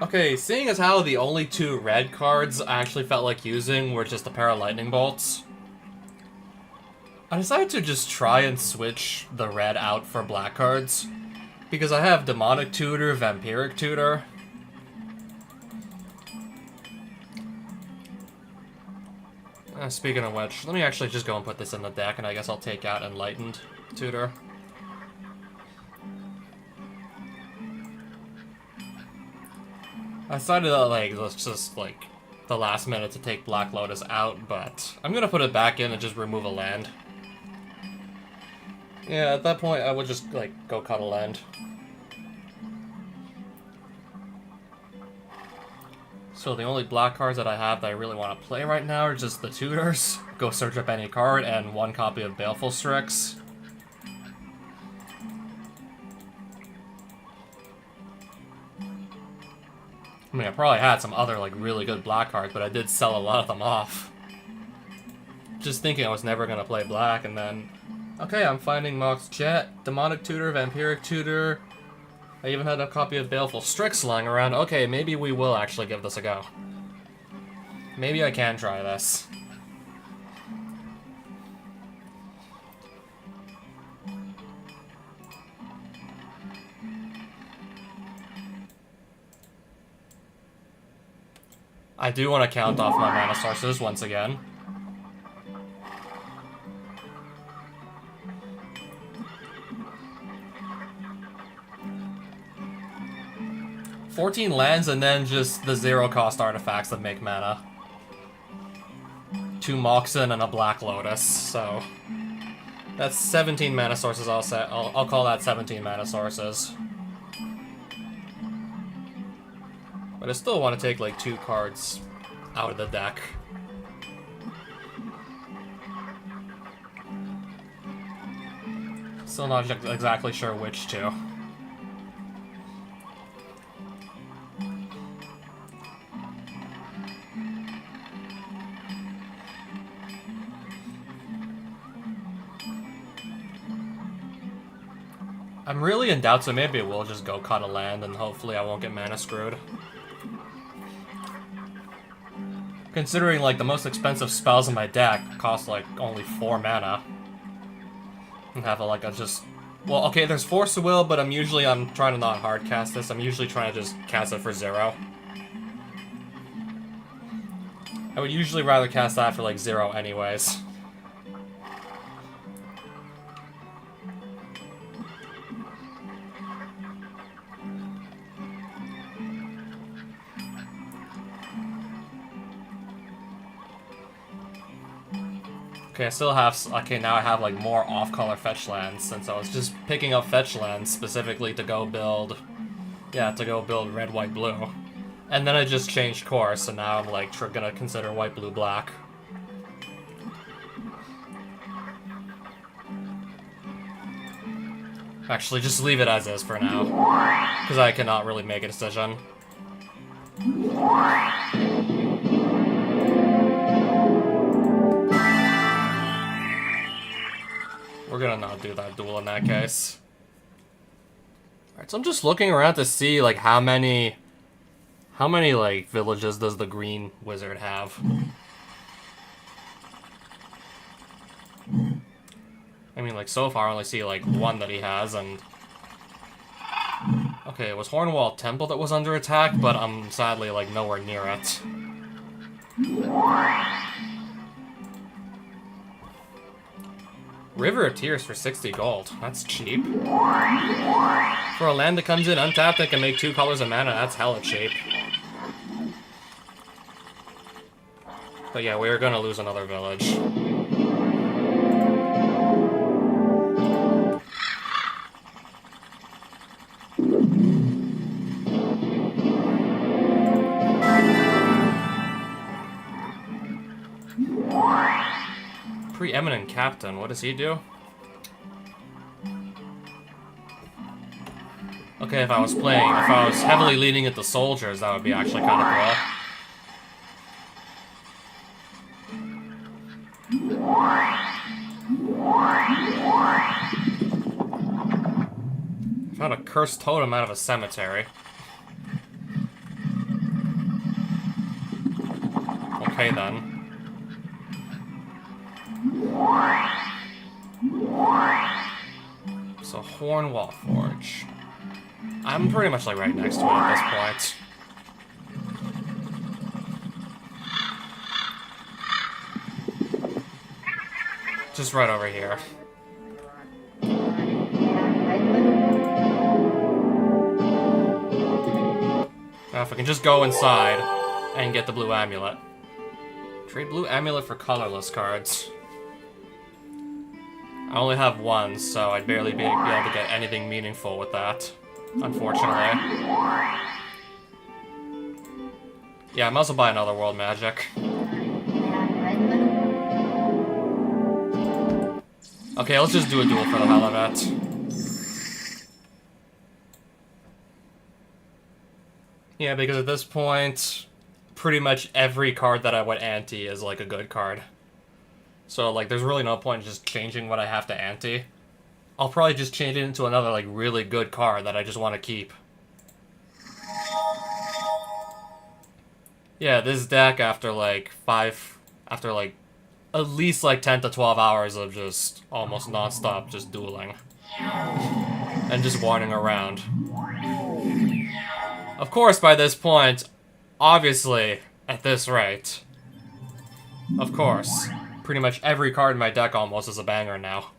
Okay, seeing as how the only two red cards I actually felt like using were just a pair of lightning bolts, I decided to just try and switch the red out for black cards. Because I have Demonic Tutor, Vampiric Tutor. Speaking of which, let me actually just go and put this in the deck, and I guess I'll take out Enlightened Tutor. I decided that, like, let's just, like, the last minute to take Black Lotus out, but I'm gonna put it back in and just remove a land. Yeah, at that point, I would just, like, go cut a land. So the only black cards that I have that I really want to play right now are just the tutors. Go search up any card and one copy of Baleful Strix. I mean, I probably had some other, like, really good black cards, but I did sell a lot of them off. Just thinking I was never going to play black, and then... Okay, I'm finding Mox Jet, Demonic Tutor, Vampiric Tutor... I even had a copy of Baleful Strix lying around. Okay, maybe we will actually give this a go. Maybe I can try this. I do want to count off my mana sources once again. $14 lands and then just the zero-cost artifacts that make mana. 2 Moxen and a Black Lotus, so... That's 17 mana sources all set. I'll call that 17 mana sources. But I still want to take, like, 2 cards out of the deck. Still not exactly sure which to. I'm really in doubt, so maybe we'll just go cut a land and hopefully I won't get mana screwed. Considering, like, the most expensive spells in my deck cost, like, only 4 mana. And have, like, a just... Well, okay, there's Force of Will, but I'm trying to not hard cast this. I'm usually trying to just cast it for 0. I would usually rather cast that for, like, 0 anyways. Okay, I still have... Okay, now I have, like, more off-color fetch lands, since I was just picking up fetch lands specifically to go build... Yeah, to go build red, white, blue. And then I just changed course, and now I'm, like, gonna consider white, blue, black. Actually, just leave it as is for now. Because I cannot really make a decision. We're gonna not do that duel in that case. Alright, so I'm just looking around to see, like, how many, like, villages does the green wizard have? I mean, like, so far I only see, like, 1 that he has, and... Okay, it was Hornwall Temple that was under attack, but I'm sadly, like, nowhere near it. River of Tears for 60 gold. That's cheap. For a land that comes in untapped that can make 2 colors of mana, that's hella cheap. But yeah, we're gonna lose another village. Preeminent Captain, what does he do? Okay, if I was heavily leaning into soldiers, that would be actually kind of cool. If Found a cursed totem out of a cemetery. Okay then. So Hornwall Forge. I'm pretty much like right next to it at this point. Just right over here. Now if I can just go inside and get the blue amulet. Trade blue amulet for colorless cards. I only have one, so I'd barely be able to get anything meaningful with that, unfortunately. Yeah, I might as well buy another World Magic. Okay, let's just do a duel for the hell of it. Yeah, because at this point, pretty much every card that I would ante is like a good card. So like there's really no point in just changing what I have to ante. I'll probably just change it into another like really good card that I just want to keep. Yeah, this deck after like at least like 10 to 12 hours of just almost non-stop just dueling. And just wandering around. Of course, by this point, obviously, at this rate, of course, pretty much every card in my deck almost is a banger now.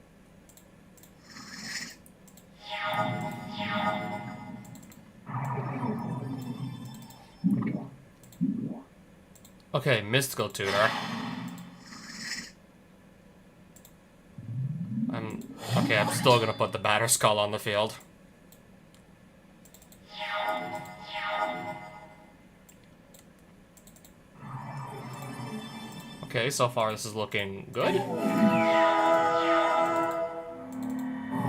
Okay, Mystical Tutor. I'm still gonna put the Batterskull on the field. Okay, so far this is looking good.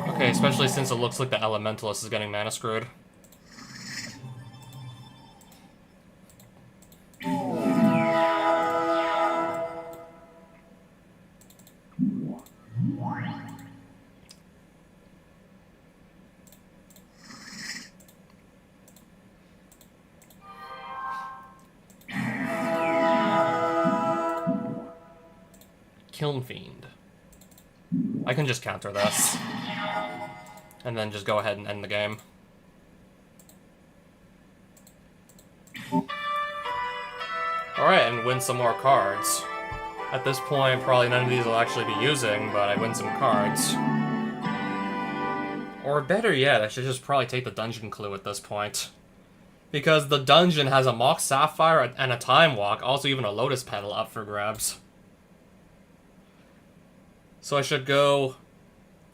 Okay, especially since it looks like the Elementalist is getting mana screwed. Kiln Fiend. I can just counter this. And then just go ahead and end the game. Alright, and win some more cards. At this point, probably none of these will actually be using, but I win some cards. Or better yet, I should just probably take the Dungeon Clue at this point. Because the dungeon has a Mox Sapphire and a Time Walk, also even a Lotus Petal up for grabs. So I should go,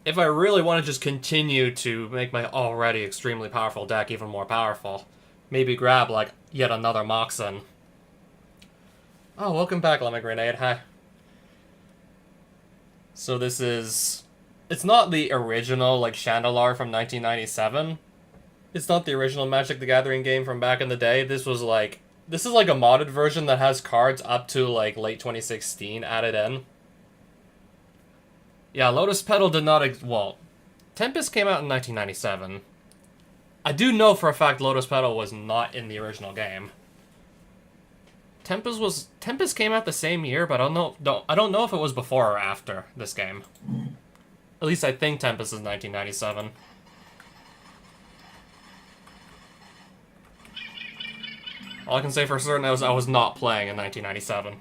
if I really want to just continue to make my already extremely powerful deck even more powerful, maybe grab, like, yet another Moxen. Oh, welcome back, Lemon Grenade, hi. So this is, it's not the original, like, Shandalar from 1997. It's not the original Magic the Gathering game from back in the day. This is like a modded version that has cards up to, like, late 2016 added in. Yeah, Lotus Petal did not well, Tempest came out in 1997. I do know for a fact Lotus Petal was not in the original game. Tempest came out the same year, but I don't know if it was before or after this game. At least I think Tempest is 1997. All I can say for certain is I was not playing in 1997.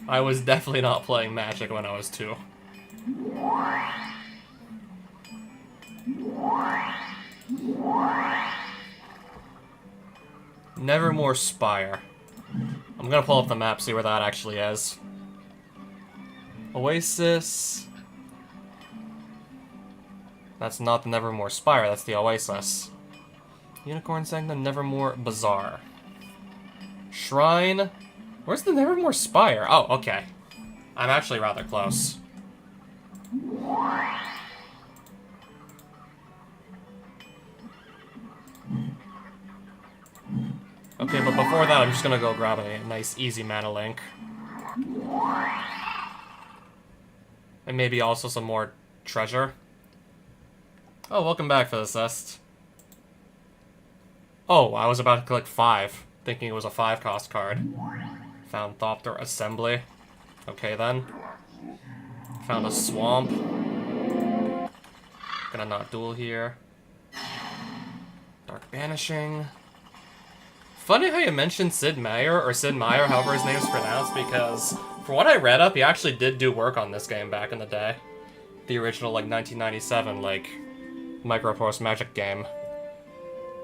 I was definitely not playing Magic when I was 2. Nevermore Spire. I'm gonna pull up the map, see where that actually is. Oasis. That's not the Nevermore Spire, that's the Oasis. Unicorn Sanctum, Nevermore Bazaar. Shrine. Where's the Nevermore Spire? Oh, okay. I'm actually rather close. Okay, but before that, I'm just gonna go grab a nice, easy mana link. And maybe also some more treasure. Oh, welcome back, Physicist. Oh, I was about to click 5, thinking it was a 5-cost card. Found Thopter Assembly. Okay, then. Found a swamp. Gonna not duel here. Dark Banishing. Funny how you mentioned Sid Meier, or Sid Meier, however his name's pronounced, because for what I read up, he actually did do work on this game back in the day. The original, like, 1997, like, Microprose Magic game.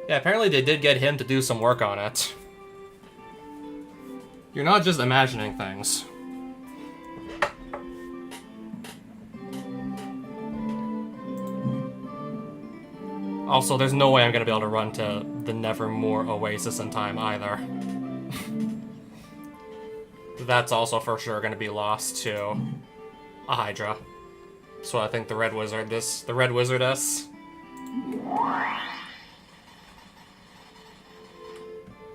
Yeah, apparently they did get him to do some work on it. You're not just imagining things. Also, there's no way I'm gonna be able to run to the Nevermore Oasis in time either. That's also for sure gonna be lost to a Hydra. So I think the Red Wizardess.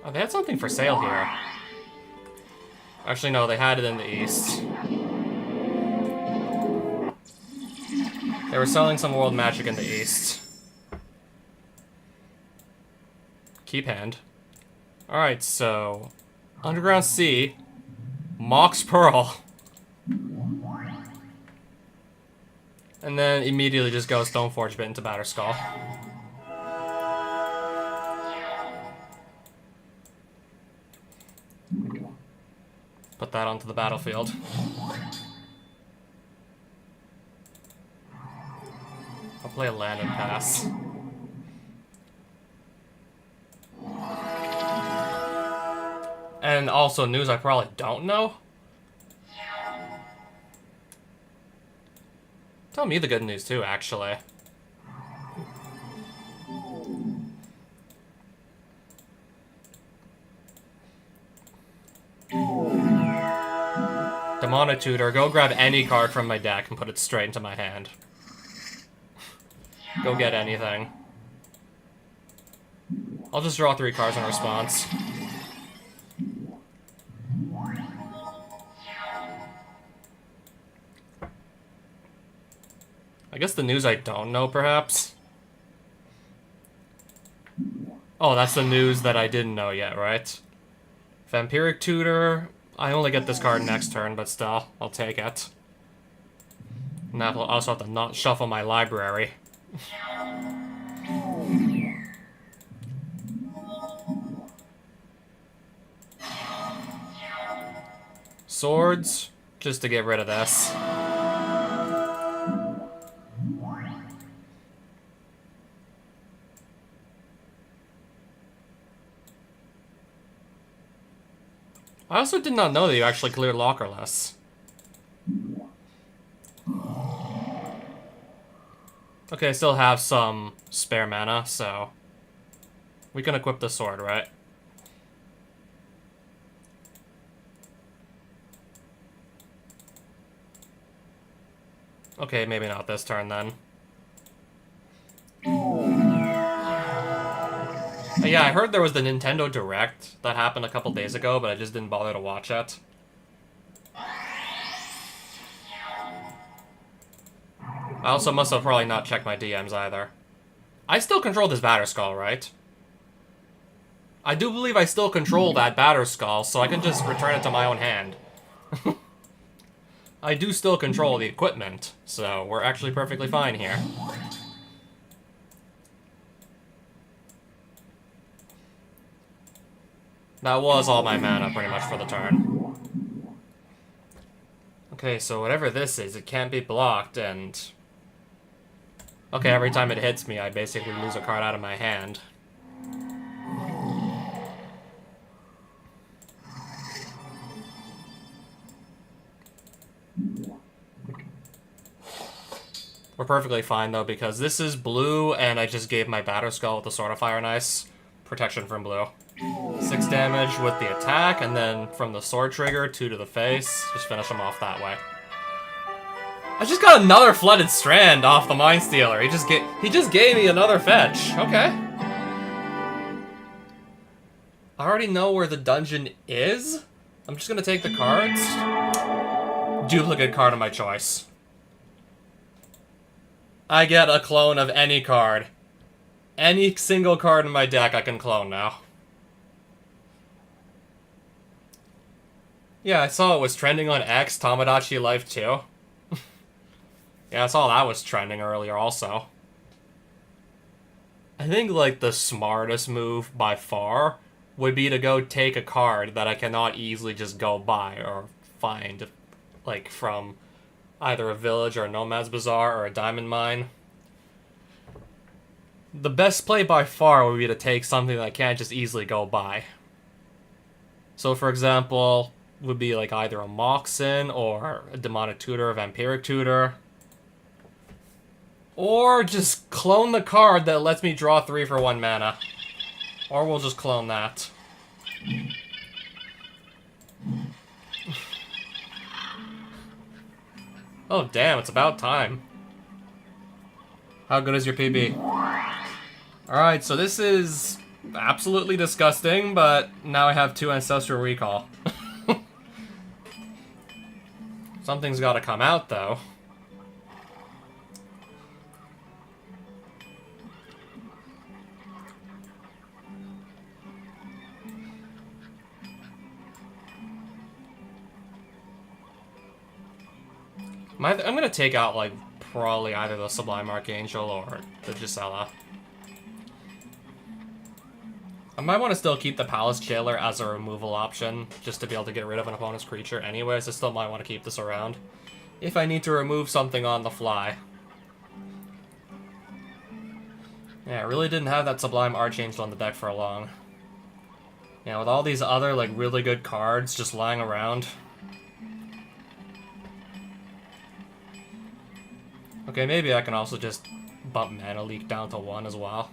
Oh, they had something for sale here. Actually, no, they had it in the East. They were selling some World Magic in the East. Keep hand. Alright, so... Underground Sea. Mox Pearl. And then immediately just go Stoneforge Bit into Batterskull. Put that onto the battlefield. I'll play a land and pass. And also news I probably don't know. Tell me the good news too, actually. Demonic Tutor, go grab any card from my deck and put it straight into my hand. Go get anything. I'll just draw 3 cards in response. I guess the news I don't know, perhaps? Oh, that's the news that I didn't know yet, right? Vampiric Tutor... I only get this card next turn, but still, I'll take it. And I'll also have to not shuffle my library. Swords, just to get rid of this. I also did not know that you actually cleared Lockerless. Okay, I still have some spare mana, so... we can equip the sword, right? Okay, maybe not this turn, then. Yeah, I heard there was the Nintendo Direct that happened a couple days ago, but I just didn't bother to watch it. I also must have probably not checked my DMs either. I still control this Batterskull, right? I do believe I still control that Batterskull, so I can just return it to my own hand. I do still control the equipment, so we're actually perfectly fine here. That was all my mana, pretty much, for the turn. Okay, so whatever this is, it can't be blocked, and... okay, every time it hits me, I basically lose a card out of my hand. We're perfectly fine, though, because this is blue, and I just gave my Batterskull with the Sword of Fire and Ice protection from blue. 6 damage with the attack, and then from the sword trigger, 2 to the face. Just finish him off that way. I just got another Flooded Strand off the Mind Stealer. He just gave me another fetch. Okay. I already know where the dungeon is. I'm just gonna take the cards. Duplicate card of my choice. I get a clone of any card. Any single card in my deck I can clone now. Yeah, I saw it was trending on X, Tomodachi Life 2. Yeah, I saw that was trending earlier also. I think, like, the smartest move by far would be to go take a card that I cannot easily just go buy or find, like, from either a village or a Nomad's Bazaar or a diamond mine. The best play by far would be to take something that I can't just easily go buy. So, for example, would be like either a Moxen or a Demonic Tutor or Vampiric Tutor. Or just clone the card that lets me draw 3 for 1 mana. Or we'll just clone that. Oh damn, it's about time. How good is your PB? Alright, so this is absolutely disgusting, but now I have 2 Ancestral Recall. Something's gotta come out, though. I'm gonna take out, like, probably either the Sublime Archangel or the Gisela. I might want to still keep the Palace Jailer as a removal option, just to be able to get rid of an opponent's creature anyways. I still might want to keep this around, if I need to remove something on the fly. Yeah, I really didn't have that Sublime Archangel on the deck for long. Yeah, with all these other, like, really good cards just lying around. Okay, maybe I can also just bump Mana Leak down to 1 as well.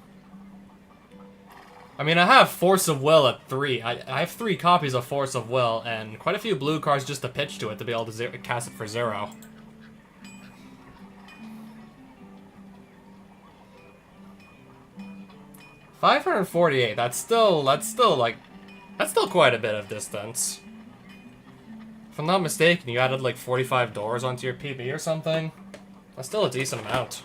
I mean, I have Force of Will at 3. I have 3 copies of Force of Will, and quite a few blue cards just to pitch to it to be able to cast it for 0. $548, that's still quite a bit of distance. If I'm not mistaken, you added like 45 doors onto your PB or something. That's still a decent amount.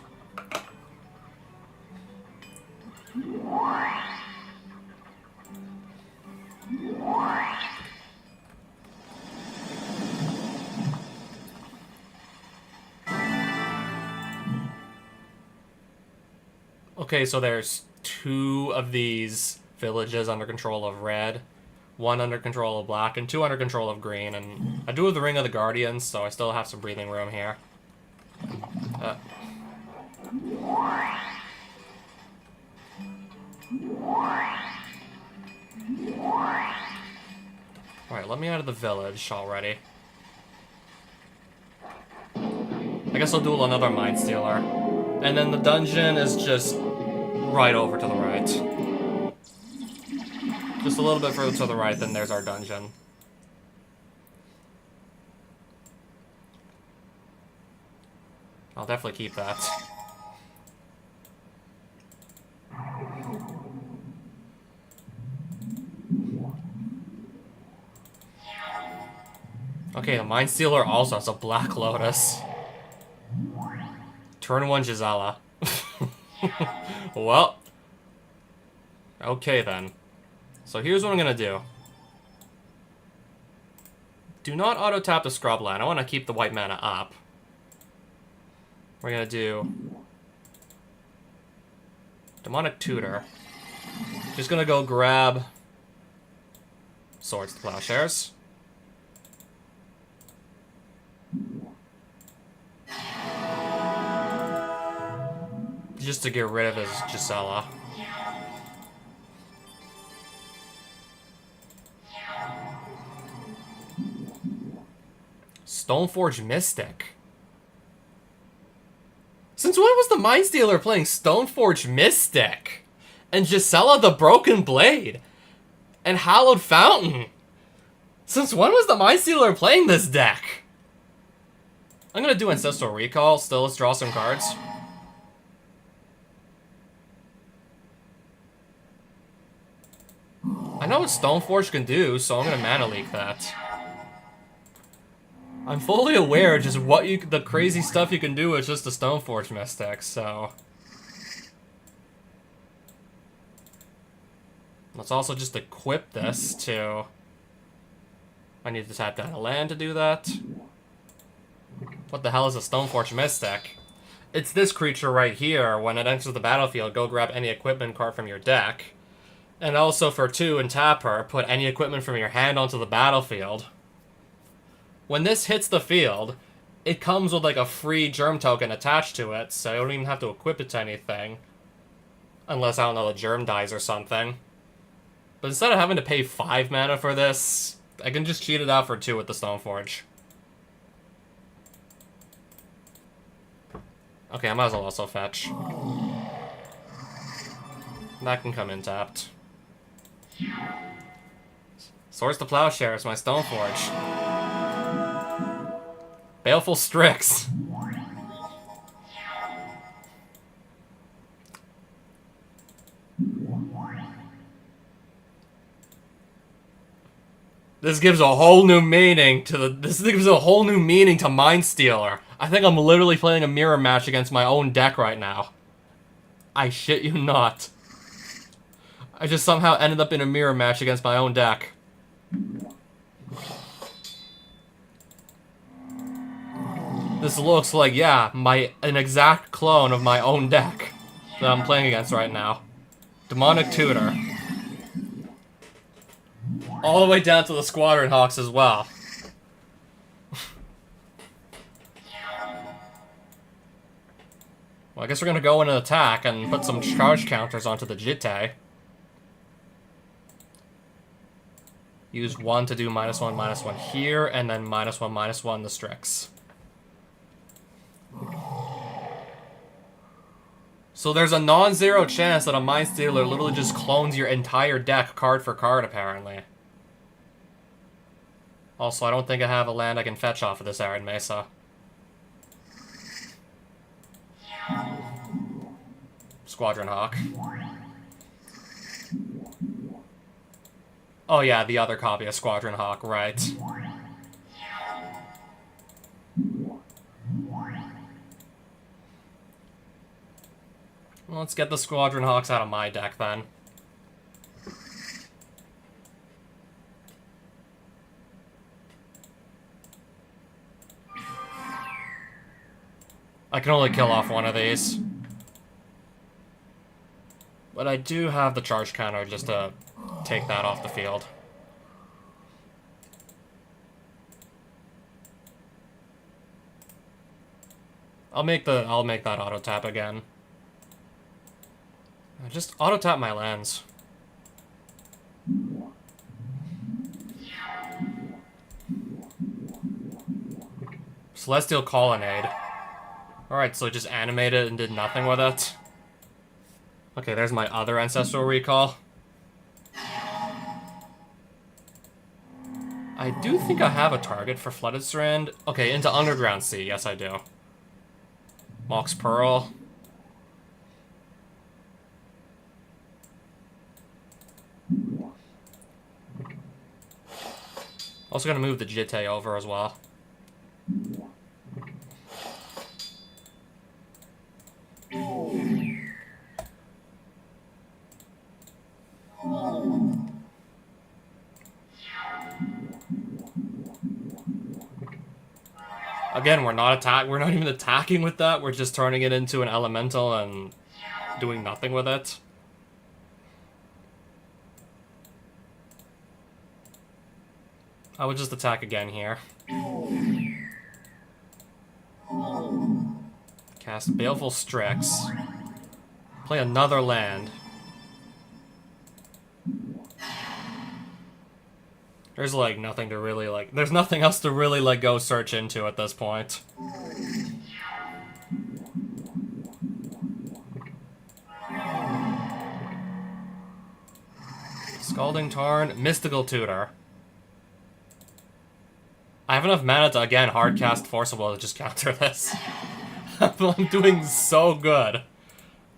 Okay, so there's 2 of these villages under control of red, 1 under control of black, and 2 under control of green, and I do have the Ring of the Guardians, so I still have some breathing room here. Alright, let me out of the village already. I guess I'll do another Mind Stealer. And then the dungeon is just right over to the right. Just a little bit further to the right, then there's our dungeon. I'll definitely keep that. Okay, the Mind Stealer also has a Black Lotus. Turn 1 Gisela. Well. Okay then. So here's what I'm gonna do. Do not auto-tap the Scrubland. I want to keep the white mana up. We're gonna do Demonic Tutor. Just gonna go grab Swords to Plowshares. Just to get rid of his Gisela. Stoneforge Mystic. Since when was the Mind Stealer playing Stoneforge Mystic? And Gisela the Broken Blade? And Hallowed Fountain? Since when was the Mind Stealer playing this deck? I'm gonna do Ancestral Recall. Still, let's draw some cards. I know what Stoneforge can do, so I'm gonna Mana Leak that. I'm fully aware of just the crazy stuff you can do with just a Stoneforge Mystic, so... Let's also just equip this to... I need to tap down a land to do that. What the hell is a Stoneforge Mystic? It's this creature right here. When it enters the battlefield, go grab any equipment card from your deck. And also for 2 and tap her, put any equipment from your hand onto the battlefield. When this hits the field, it comes with like a free germ token attached to it, so you don't even have to equip it to anything. Unless, I don't know, the germ dies or something. But instead of having to pay 5 mana for this, I can just cheat it out for 2 with the Stoneforge. Okay, I might as well also fetch. That can come in tapped. Swords to Plowshares, my Stoneforge. Baleful Strix. This gives a whole new meaning to Mind Stealer. I think I'm literally playing a mirror match against my own deck right now. I shit you not. I just somehow ended up in a mirror match against my own deck. This looks like, yeah, an exact clone of my own deck that I'm playing against right now. Demonic Tutor. All the way down to the Squadron Hawks as well. Well, I guess we're gonna go in and attack and put some charge counters onto the Jitte. Use 1 to do -1/-1 here, and then -1/-1 the Strix. So there's a non-zero chance that a Mind Stealer literally just clones your entire deck card for card, apparently. Also, I don't think I have a land I can fetch off of this Arid Mesa. Squadron Hawk. Oh yeah, the other copy of Squadron Hawk, right. Well, let's get the Squadron Hawks out of my deck, then. I can only kill off one of these. But I do have the charge counter just to take that off the field. I'll make that auto tap again. Just auto tap my lands. Celestial Colonnade. Alright, so it just animated and did nothing with it. Okay, there's my other Ancestral Recall. I do think I have a target for Flooded Strand. Okay, into Underground Sea. Yes, I do. Mox Pearl. Also gonna move the Jitte over as well. Again, we're not even attacking with that, we're just turning it into an elemental and doing nothing with it. I would just attack again here. Cast Baleful Strix. Play another land. There's like nothing to really like. There's nothing else to really like go search into at this point. Scalding Tarn, Mystical Tutor. I have enough mana to, again, hardcast Forcible to just counter this. I'm doing so good.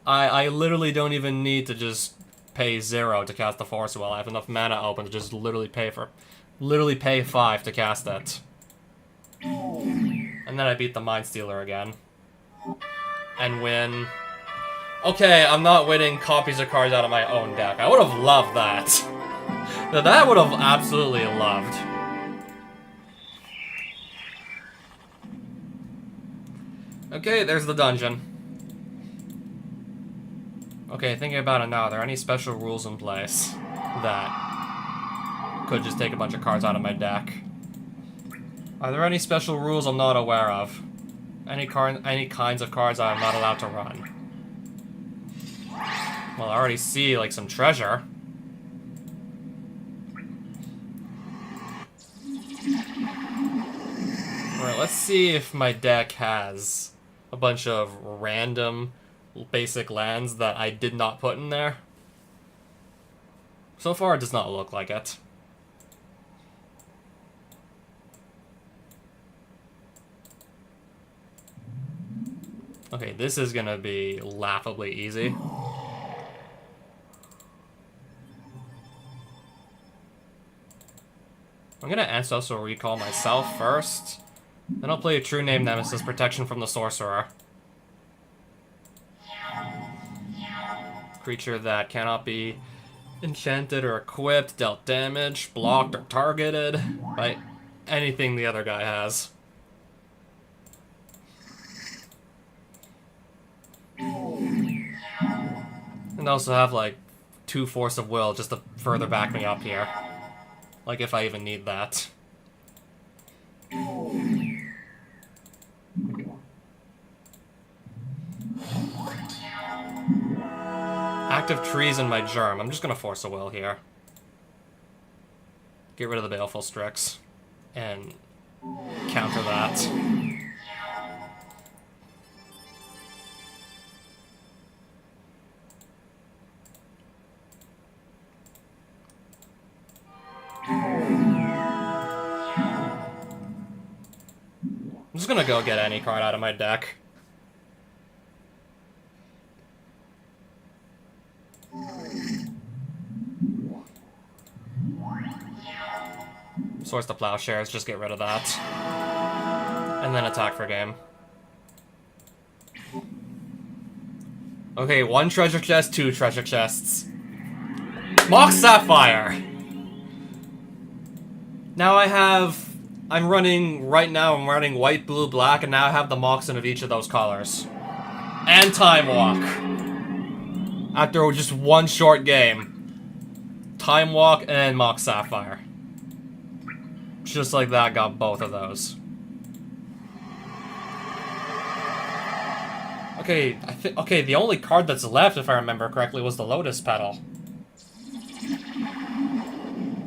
I literally don't even need to just pay 0 to cast the Forcible. I have enough mana open to just literally pay 5 to cast it. And then I beat the Mind Stealer again. And win... Okay, I'm not winning copies of cards out of my own deck. I would have loved that. That would have absolutely loved. Okay, there's the dungeon. Okay, thinking about it now, are there any special rules in place that could just take a bunch of cards out of my deck? Are there any special rules I'm not aware of? Any kinds of cards I'm not allowed to run? Well, I already see, like, some treasure. Alright, let's see if my deck has a bunch of random basic lands that I did not put in there. So far, it does not look like it. Okay, this is gonna be laughably easy. I'm gonna Ancestral Recall myself first. Then I'll play a True Name Nemesis, Protection from the Sorcerer. Creature that cannot be enchanted or equipped, dealt damage, blocked, or targeted by anything the other guy has. And also have, like, 2 Force of Will just to further back me up here. Like, if I even need that. Active Trees in my Germ. I'm just gonna Force a Will here. Get rid of the Baleful Strix. And counter that. I'm just gonna go get any card out of my deck. Source the Plowshares, just get rid of that. And then attack for game. Okay, 1 treasure chest, 2 treasure chests. Mox Sapphire! Now I'm running white, blue, black, and now I have the Moxen of each of those colors. And Time Walk. After just 1 short game. Time Walk and Mox Sapphire. Just like that, got both of those. Okay, okay, the only card that's left, if I remember correctly, was the Lotus Petal.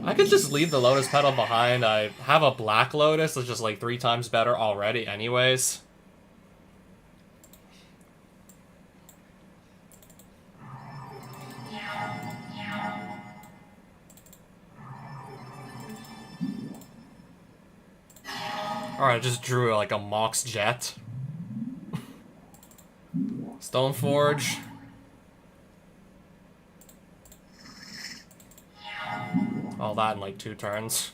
I could just leave the Lotus Petal behind. I have a Black Lotus that's just like 3 times better already anyways. Alright, I just drew like a Mox Jet. Stoneforge. All that in like 2 turns.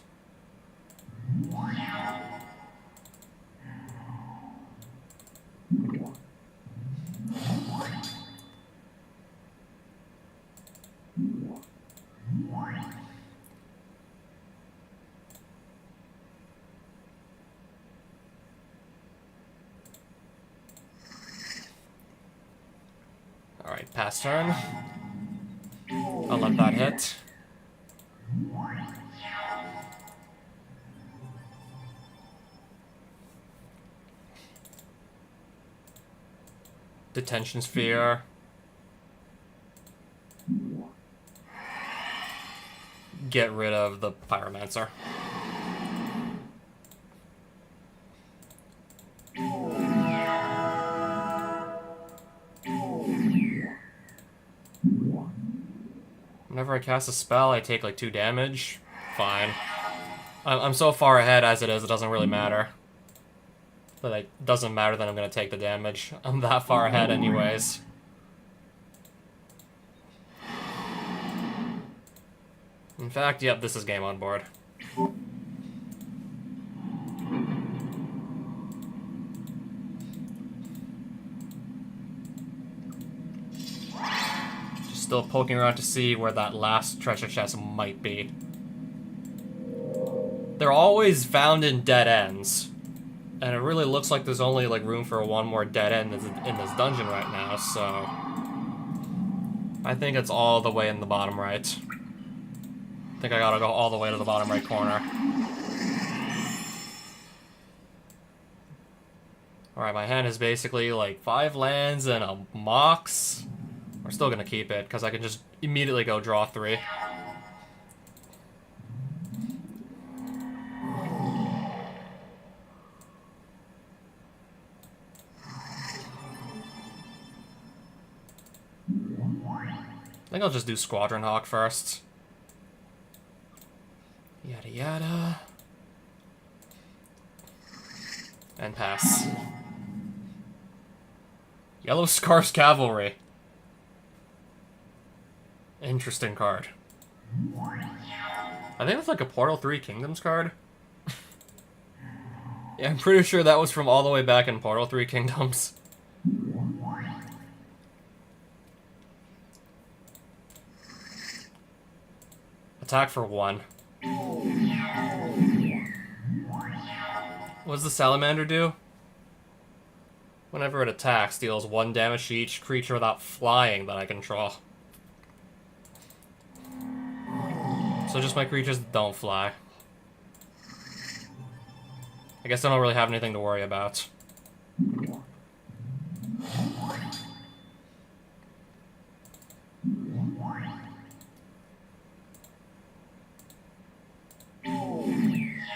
Alright, pass turn. I'll let that hit. Detention Sphere. Get rid of the Pyromancer. Whenever I cast a spell, I take like 2 damage. Fine. I'm so far ahead as it is, it doesn't really matter. But it doesn't matter that I'm going to take the damage. I'm that far ahead anyways. In fact, yep, this is game on board. still poking around to see where that last treasure chest might be. They're always found in dead ends. And it really looks like there's only like room for one more dead end in this dungeon right now, so I think it's all the way in the bottom right. I think I gotta go all the way to the bottom right corner. Alright, my hand is basically like 5 lands and a mox. We're still gonna keep it, because I can just immediately go draw 3. I think I'll just do Squadron Hawk first. Yada yada. And pass. Yellow Scar's Cavalry. Interesting card. I think it's like a Portal 3 Kingdoms card. Yeah, I'm pretty sure that was from all the way back in Portal 3 Kingdoms. Attack for 1. What does the Salamander do? Whenever it attacks, deals 1 damage to each creature without flying that I control. So just my creatures that don't fly. I guess I don't really have anything to worry about.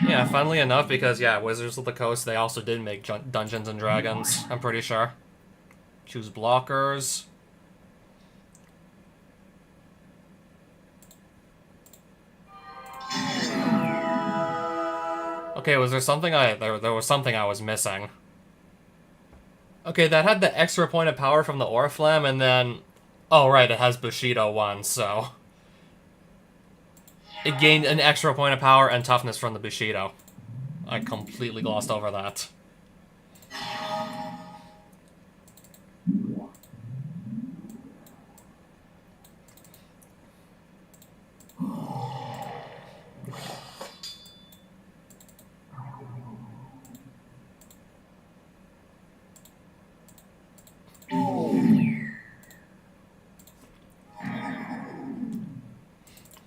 Yeah, funnily enough, because, yeah, Wizards of the Coast, they also did make Dungeons and Dragons, I'm pretty sure. Choose blockers. Okay, was there something there was something I was missing. Okay, that had the extra point of power from the Oriflamme, and then... Oh, right, it has Bushido 1, so... It gained an extra point of power and toughness from the Bushido. I completely glossed over that.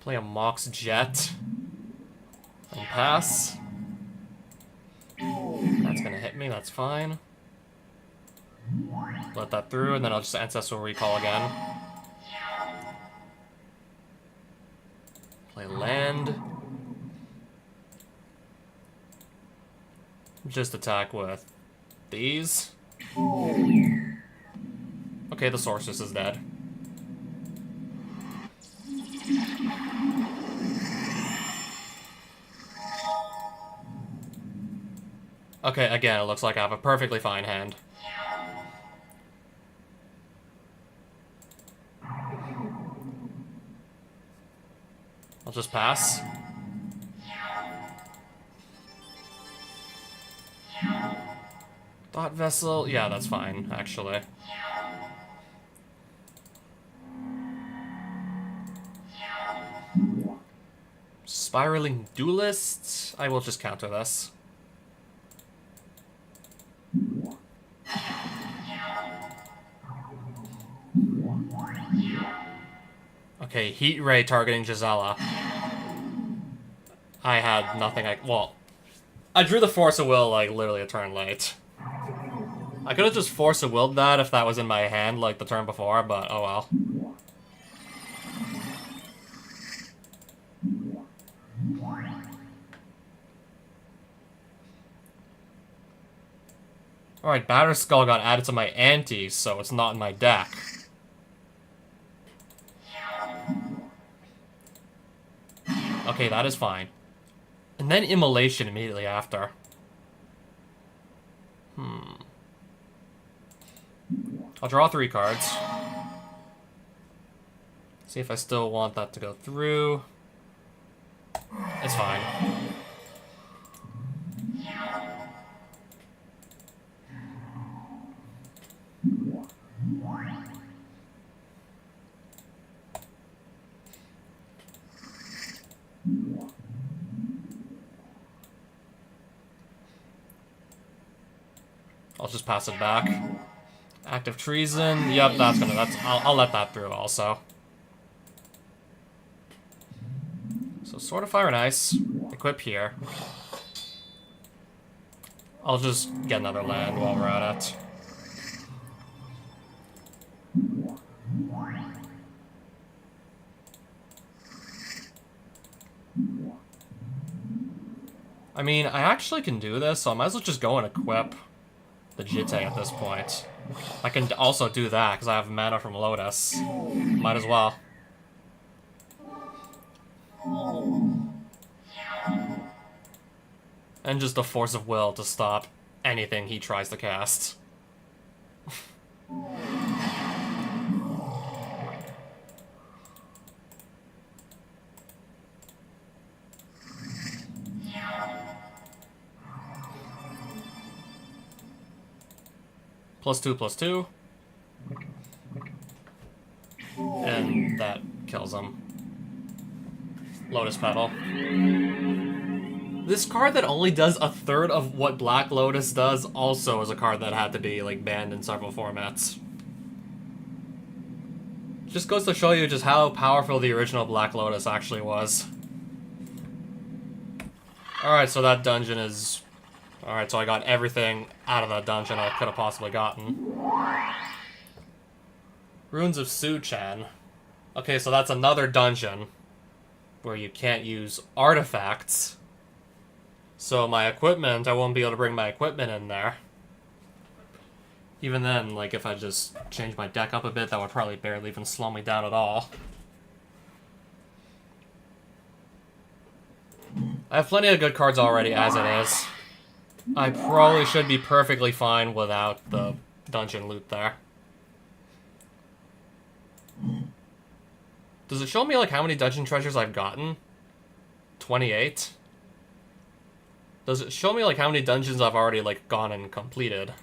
Play a Mox Jet. And pass. That's gonna hit me, that's fine. Let that through, and then I'll just Ancestral Recall again. Play land. Just attack with these. Okay, the Sorceress is dead. Okay, again, it looks like I have a perfectly fine hand. I'll just pass. Thought Vessel? Yeah, that's fine, actually. Spiraling Duelist? I will just counter this. Okay, Heat Ray targeting Gisela. I had nothing well, I drew the Force of Will, like, literally a turn late. I could've just Force of Willed that if that was in my hand, like the turn before, but oh well. Alright, Batterskull got added to my ante, so it's not in my deck. Okay, that is fine. And then Immolation immediately after. I'll draw 3 cards. See if I still want that to go through. It's fine. I'll just pass it back. Active treason. Yep, I'll let that through also. So Sword of Fire and Ice. Equip here. I'll just get another land while we're at it. I mean, I actually can do this, so I might as well just go and equip the Jitte at this point. I can also do that, because I have mana from Lotus. Might as well. And just the force of will to stop anything he tries to cast. +2/+2. And that kills him. Lotus Petal. This card that only does a third of what Black Lotus does also is a card that had to be, like, banned in several formats. Just goes to show you just how powerful the original Black Lotus actually was. Alright, so that dungeon is... Alright, so I got everything out of that dungeon I could have possibly gotten. Ruins of Su-Chan. Okay, so that's another dungeon where you can't use artifacts. So my equipment, I won't be able to bring my equipment in there. Even then, like, if I just change my deck up a bit, that would probably barely even slow me down at all. I have plenty of good cards already as it is. I probably should be perfectly fine without the dungeon loot there. Does it show me, like, how many dungeon treasures I've gotten? 28? Does it show me, like, how many dungeons I've already, like, gone and completed?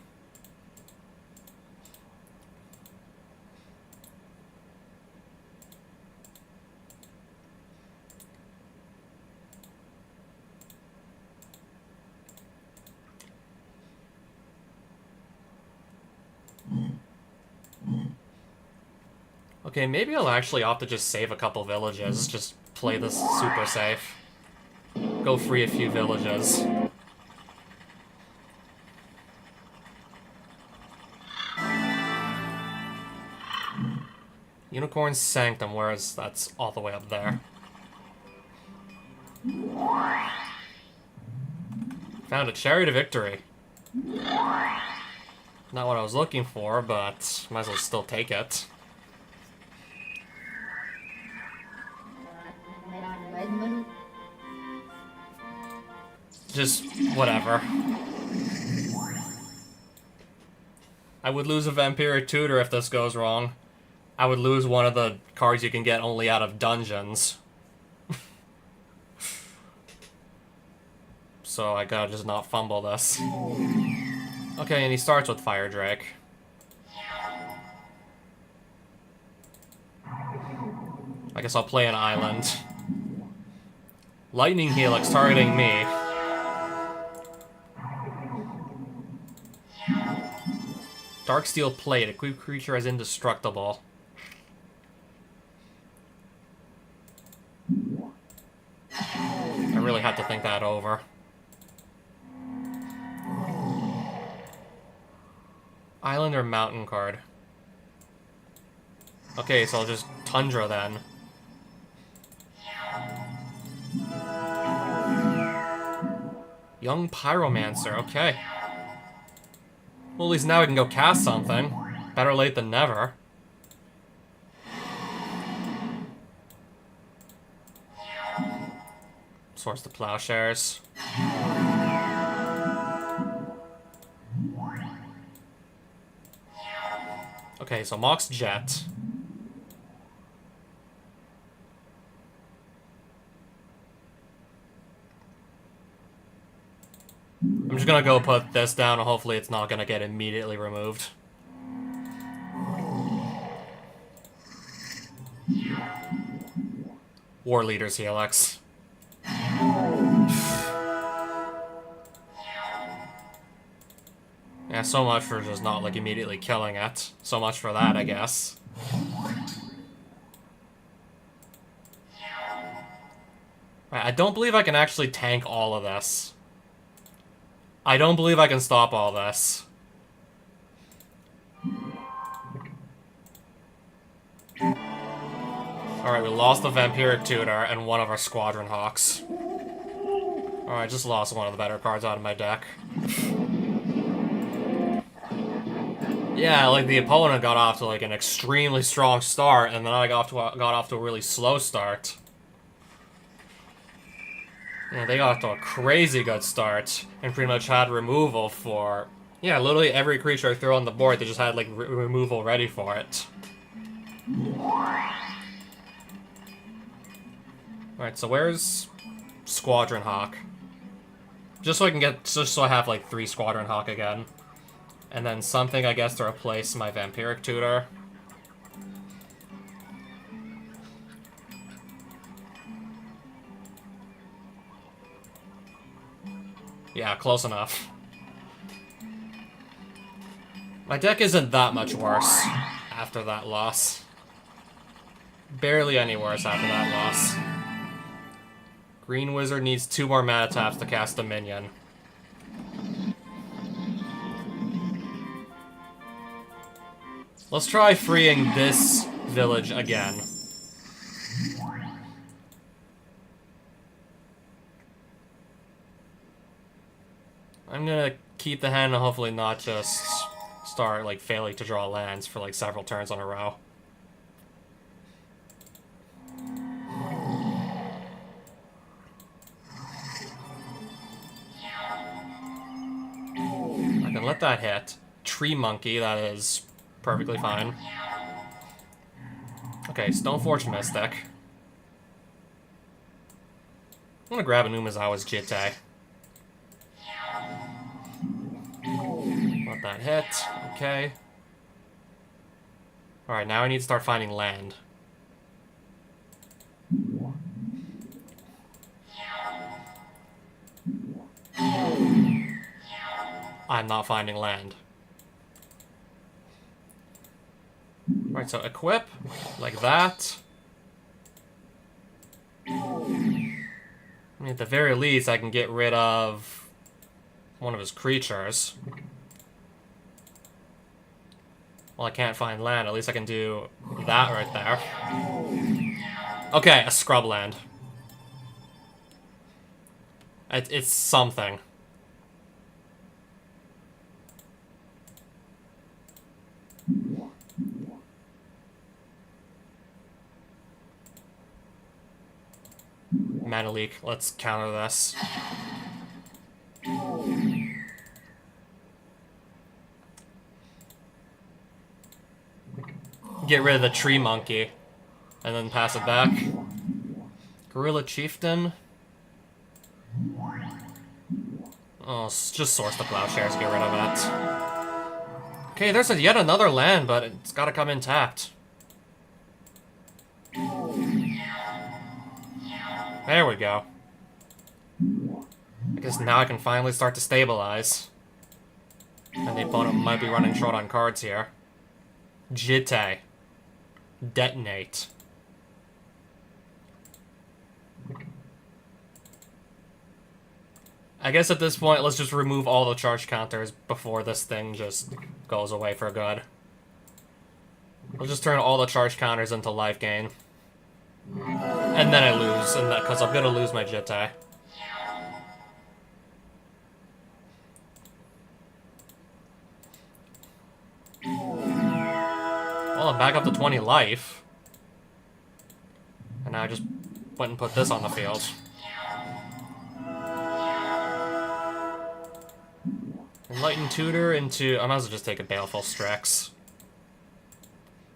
Okay, maybe I'll actually opt to just save a couple villages. Just play this super safe. Go free a few villages. Unicorn Sanctum, whereas that's all the way up there. Found a Chariot of Victory. Not what I was looking for, but might as well still take it. Just whatever. I would lose a Vampiric Tutor if this goes wrong. I would lose one of the cards you can get only out of dungeons. So I gotta just not fumble this. Okay, and he starts with Fire Drake. I guess I'll play an island. Lightning Helix targeting me. Darksteel Plate. Equipped creature as indestructible. I really had to think that over. Island or mountain card? Okay, so I'll just Tundra then. Young Pyromancer, okay. Well, at least now we can go cast something. Better late than never. Source the Plowshares. Okay, so Mox Jet. I'm just gonna go put this down and hopefully it's not gonna get immediately removed. War Leader's Helix. so much for just not, like, immediately killing it. So much for that, I guess. I don't believe I can actually tank all of this. I don't believe I can stop all this. Alright, we lost the Vampiric Tutor and one of our Squadron Hawks. Alright, just lost one of the better cards out of my deck. Yeah, like, the opponent got off to, like, an extremely strong start, and then I got off to a really slow start. Yeah, they got off to a crazy good start, and pretty much had removal for... Yeah, literally every creature I threw on the board, they just had, like, removal ready for it. Alright, so where's Squadron Hawk? Just so I can get... Just so I have, like, 3 Squadron Hawk again. And then something, I guess, to replace my Vampiric Tutor. Yeah, close enough. My deck isn't that much worse after that loss. Barely any worse after that loss. Green Wizard needs 2 more mana taps to cast a minion. Let's try freeing this village again. I'm gonna keep the hand and hopefully not just start, like, failing to draw lands for, like, several turns in a row. I can let that hit. Tree Monkey, that is perfectly fine. Okay, Stoneforge Mystic. I'm gonna grab an Umezawa's Jitte. Let that hit. Okay. Alright, now I need to start finding land. I'm not finding land. Alright, so equip, like that. I mean, at the very least, I can get rid of one of his creatures. Well, I can't find land, at least I can do that right there. Okay, a scrub land. It's something. Mana leak. Let's counter this. Get rid of the Tree Monkey. And then pass it back. Gorilla Chieftain. Oh, just source the Plowshares, get rid of it. Okay, there's yet another land, but it's gotta come in tapped. There we go. I guess now I can finally start to stabilize. And the opponent might be running short on cards here. Jitte. Detonate. I guess at this point, let's just remove all the charge counters before this thing just goes away for good. We'll just turn all the charge counters into life gain. And then I lose, and because I'm gonna lose my Jitte. Well, I'm back up to 20 life. And now I just went and put this on the field. Enlightened Tutor into... I might as well just take a Baleful Strix.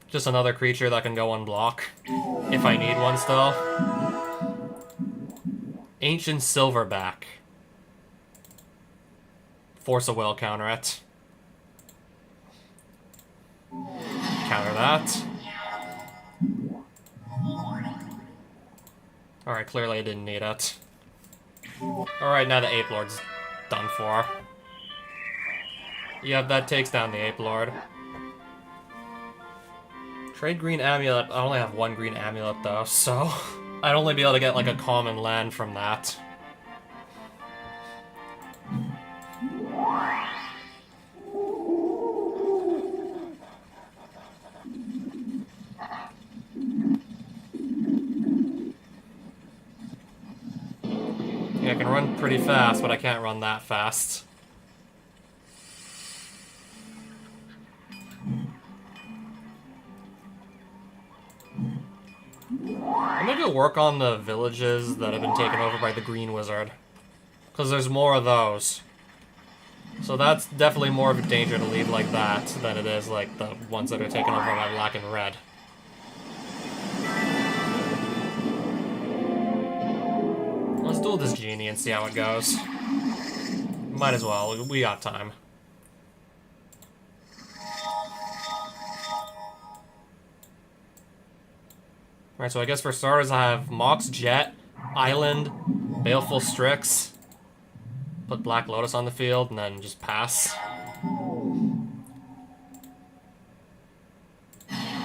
Just another creature that can go unblock. If I need one still. Ancient Silverback. Force of Will, counter it. Counter that. Alright, clearly I didn't need it. Alright, now the Ape Lord's done for. Yep, that takes down the Ape Lord. Trade green amulet. I only have one green amulet though, so I'd only be able to get like a common land from that. Yeah, I can run pretty fast, but I can't run that fast. I'm gonna go work on the villages that have been taken over by the Green Wizard. Because there's more of those. So that's definitely more of a danger to leave like that than it is like the ones that are taken over by Black and Red. Let's duel this genie and see how it goes. Might as well, we got time. Alright, so I guess for starters I have Mox Jet, Island, Baleful Strix, put Black Lotus on the field, and then just pass.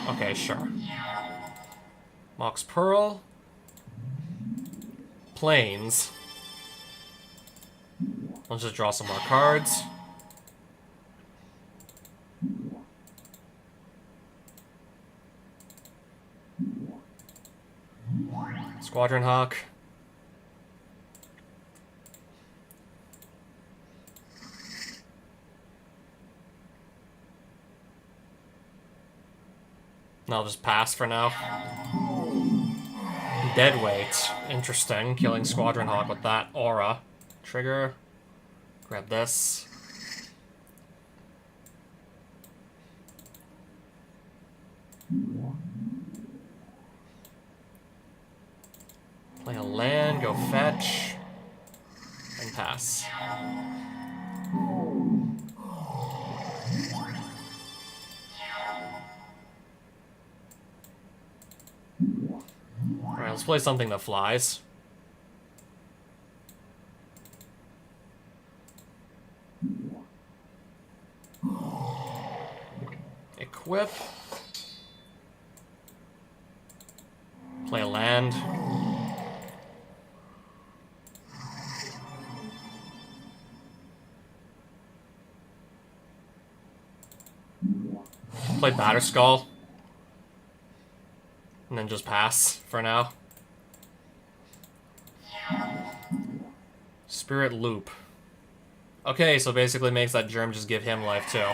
Okay, sure. Mox Pearl. Plains. Let's just draw some more cards. Squadron Hawk. And I'll just pass for now. Deadweight. Interesting. Killing Squadron Hawk with that aura. Trigger. Grab this. Play a land, go fetch, and pass. Alright, let's play something that flies. Equip. Play a land. Play Batterskull. And then just pass for now. Spirit Loop. Okay, so basically makes that germ just give him life too.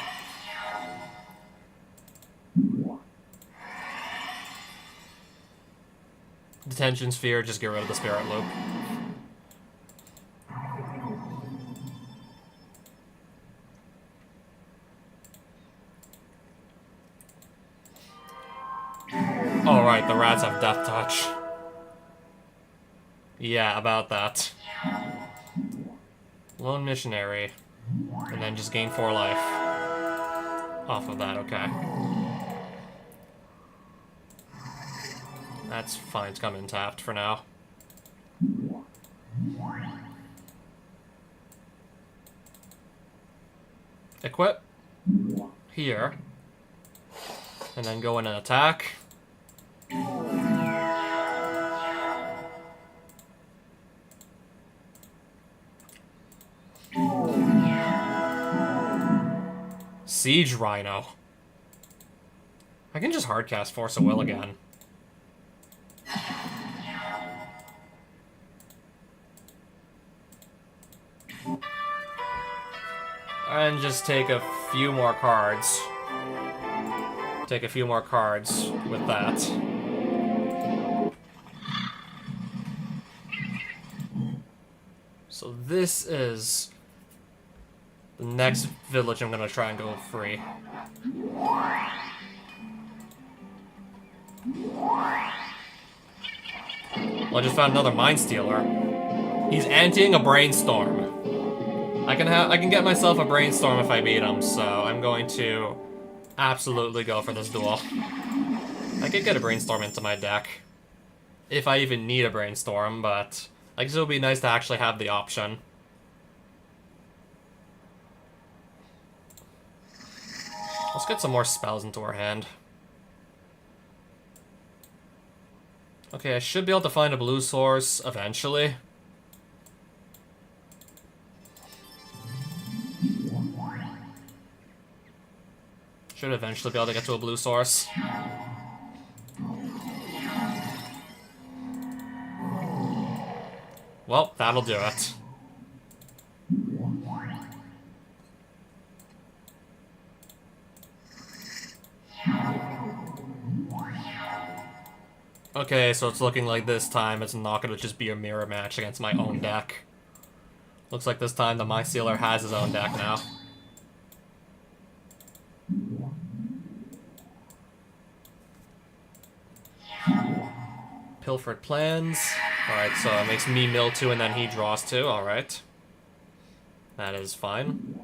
Detention Sphere, just get rid of the Spirit Loop. Oh right, the rats have Death Touch. Yeah, about that. Lone Missionary. And then just gain 4 life. Off of that, okay. That's fine, it's coming tapped for now. Equip. Here. And then go in and attack. Siege Rhino. I can just hardcast Force of Will again. And just take a few more cards. Take a few more cards with that. So this is the next village I'm gonna try and go free. Well, I just found another Mind Stealer. He's anteing a Brainstorm. I can get myself a Brainstorm if I beat him, so I'm going to absolutely go for this duel. I could get a Brainstorm into my deck. If I even need a Brainstorm, but I guess it would be nice to actually have the option. Let's get some more spells into our hand. Okay, I should be able to find a blue source eventually. Should eventually be able to get to a blue source. Well, that'll do it. Okay, so it's looking like this time it's not going to just be a mirror match against my own deck. Looks like this time the My Sealer has his own deck now. Pilfered Plans. Alright, so it makes me mill 2 and then he draws 2. Alright. That is fine.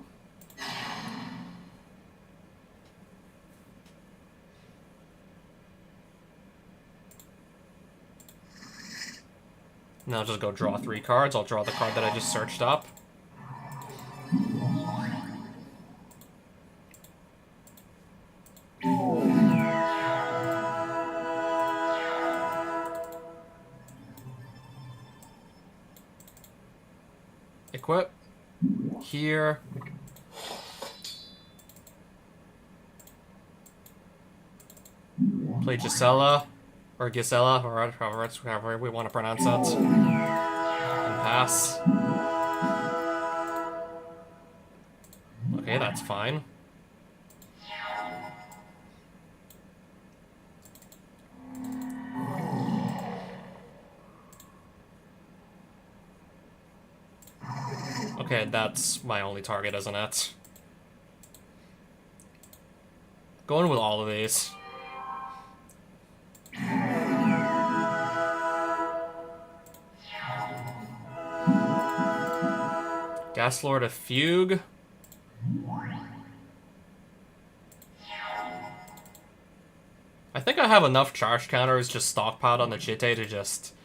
Now I'll just go draw 3 cards. I'll draw the card that I just searched up. Equip. Here. Play Gisela. Or Gisela, or however we want to pronounce it. And pass. Okay, that's fine. Okay, that's my only target, isn't it? Going with all of these. Gaslord of Fugue. I think I have enough charge counters just stockpiled on the Chite to just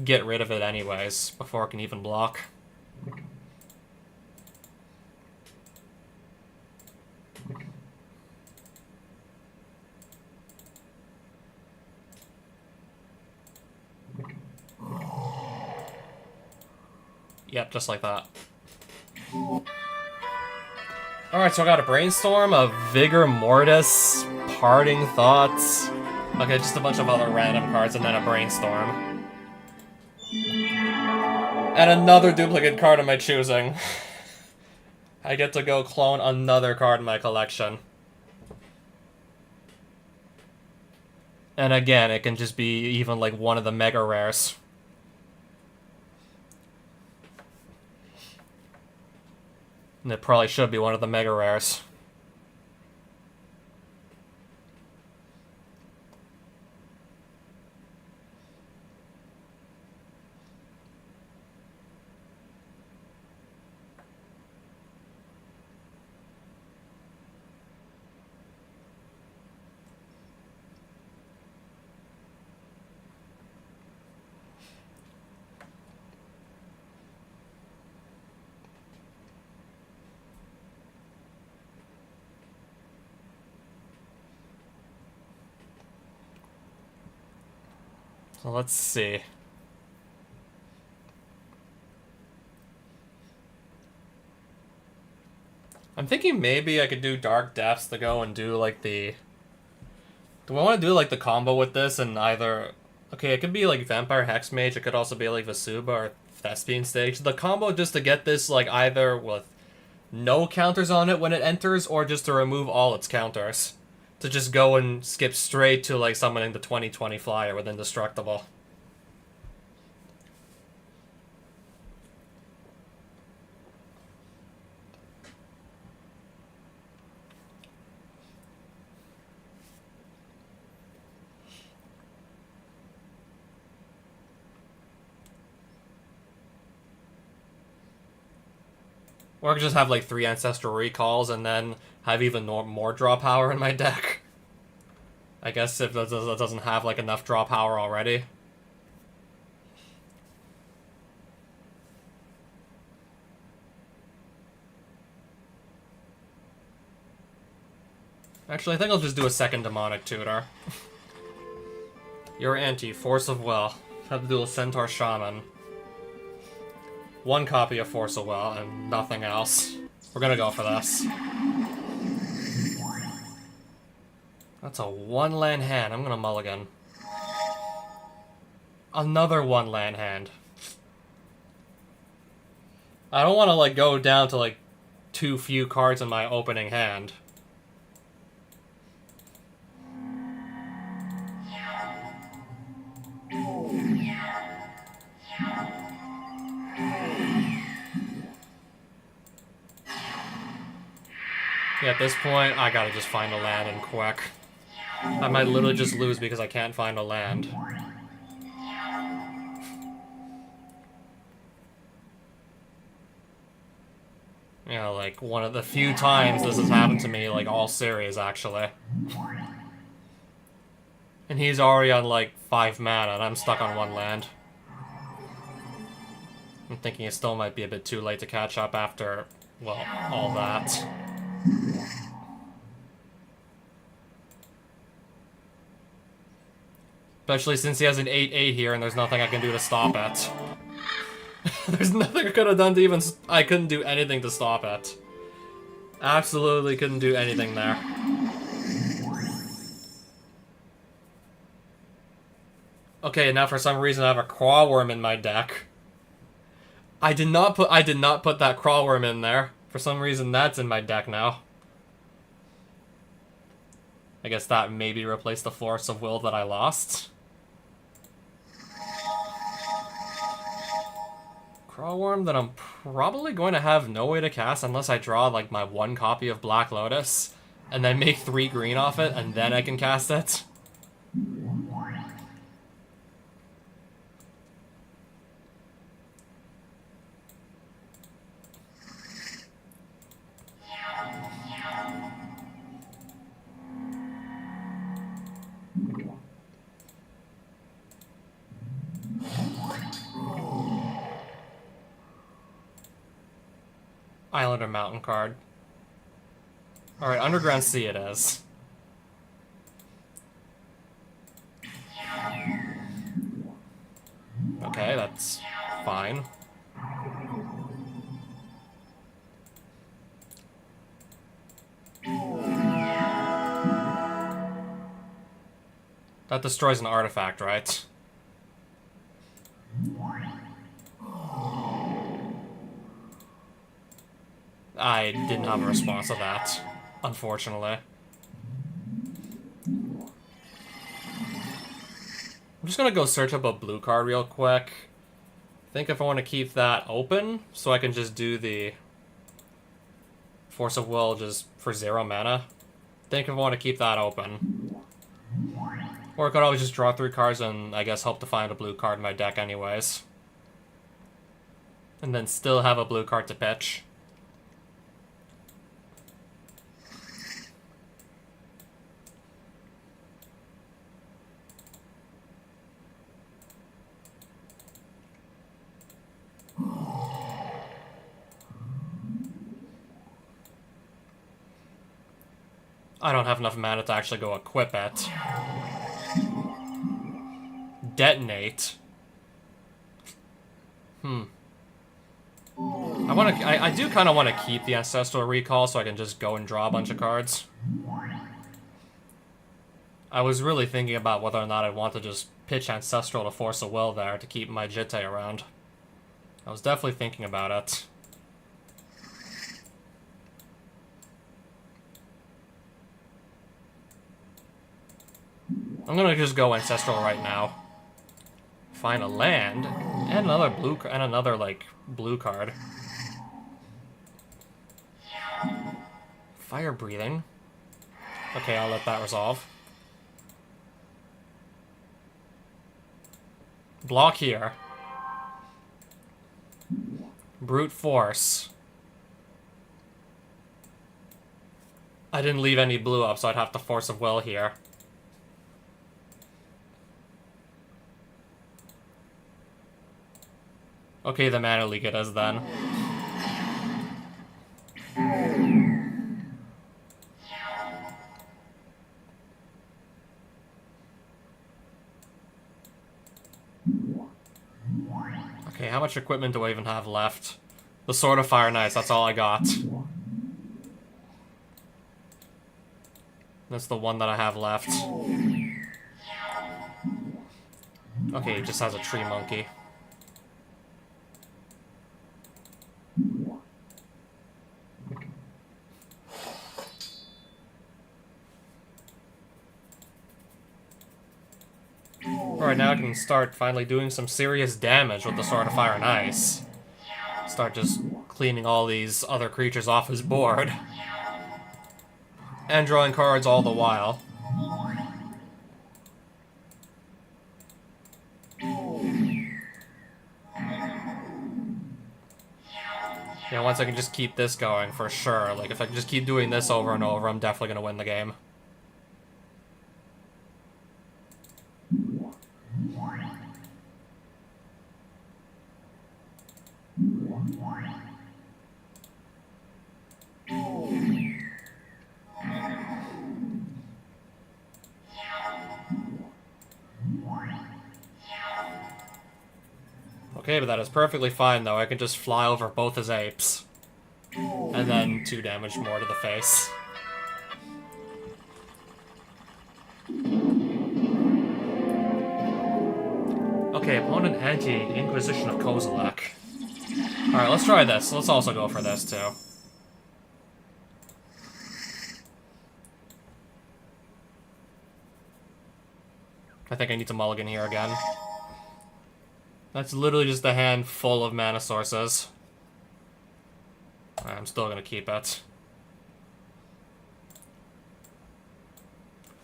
get rid of it anyways, before it can even block. Yep, just like that. Alright, so I got a Brainstorm, a Vigor Mortis, Parting Thoughts. Okay, just a bunch of other random cards, and then a Brainstorm. And another duplicate card of my choosing. I get to go clone another card in my collection. And again, it can just be even like one of the mega rares. And it probably should be one of the mega rares. So let's see. I'm thinking maybe I could do Dark Depths to go and do like the... Do I want to do like the combo with this and either... Okay, it could be like Vampire Hexmage, it could also be like Vasuba or Thespian Stage. The combo just to get this like either with no counters on it when it enters or just to remove all its counters. To just go and skip straight to like summoning the 2020 flyer with Indestructible. Or I could just have like 3 Ancestral Recalls and then have even more draw power in my deck. I guess if that doesn't have like enough draw power already. Actually, I think I'll just do a second demonic tutor. Your anti, Force of Will. Have to do a Centaur Shaman. One copy of Force of Will and nothing else. We're gonna go for this. That's a 1-land hand. I'm gonna mulligan. Another 1-land hand. I don't want to, like, go down to, like, too few cards in my opening hand. Yeah, at this point, I gotta just find a land and quick. I might literally just lose because I can't find a land. You know, like, one of the few times this has happened to me, like, all series, actually. And he's already on, like, 5 mana, and I'm stuck on 1 land. I'm thinking it still might be a bit too late to catch up after, well, all that. Especially since he has an 8/8 here, and there's nothing I can do to stop it. There's nothing I could have done to even... I couldn't do anything to stop it. Absolutely couldn't do anything there. Okay, now for some reason I have a Crawworm in my deck. I did not put that Crawworm in there. For some reason that's in my deck now. I guess that maybe replaced the Force of Will that I lost. Crawworm that I'm probably going to have no way to cast unless I draw, like, my 1 copy of Black Lotus, and then make 3 green off it, and then I can cast it. Island or mountain card. Alright, Underground Sea it is. Okay, that's fine. That destroys an artifact, right? I didn't have a response to that, unfortunately. I'm just gonna go search up a blue card real quick. I think if I want to keep that open, so I can just do the Force of Will just for 0 mana. I think if I want to keep that open. Or I could always just draw 3 cards and, I guess, hope to find a blue card in my deck anyways. And then still have a blue card to pitch. I don't have enough mana to actually go equip it. Detonate. I do kind of want to keep the Ancestral Recall so I can just go and draw a bunch of cards. I was really thinking about whether or not I want to just pitch Ancestral to Force of Will there to keep my Jitte around. I was definitely thinking about it. I'm gonna just go Ancestral right now. Find a land and another like blue card. Fire breathing. Okay, I'll let that resolve. Block here. Brute force. I didn't leave any blue up, so I'd have to Force of Will here. Okay, the Mana Leak it is then. Okay, how much equipment do I even have left? The Sword of Fire and Ice, that's all I got. That's the one that I have left. Okay, it just has a tree monkey. Alright, now I can start finally doing some serious damage with the Sword of Fire and Ice. Start just cleaning all these other creatures off his board. And drawing cards all the while. Yeah, once I can just keep this going, for sure. Like, if I can just keep doing this over and over, I'm definitely gonna win the game. Okay, but that is perfectly fine, though. I can just fly over both his apes. And then 2 damage more to the face. Okay, opponent anti-Inquisition of Kozilek. Alright, let's try this. Let's also go for this, too. I think I need to mulligan here again. That's literally just a hand full of mana sources. I'm still gonna keep it.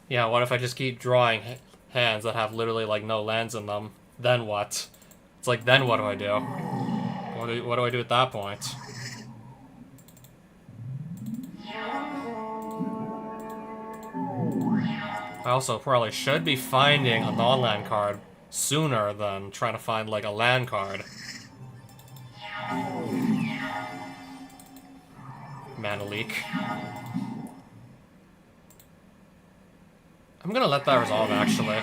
Yeah, what if I just keep drawing hands that have literally, like, no lands in them? Then what? It's like, then what do I do? What do I do at that point? I also probably should be finding a non-land card sooner than trying to find, like, a land card. Mana leak. I'm gonna let that resolve, actually.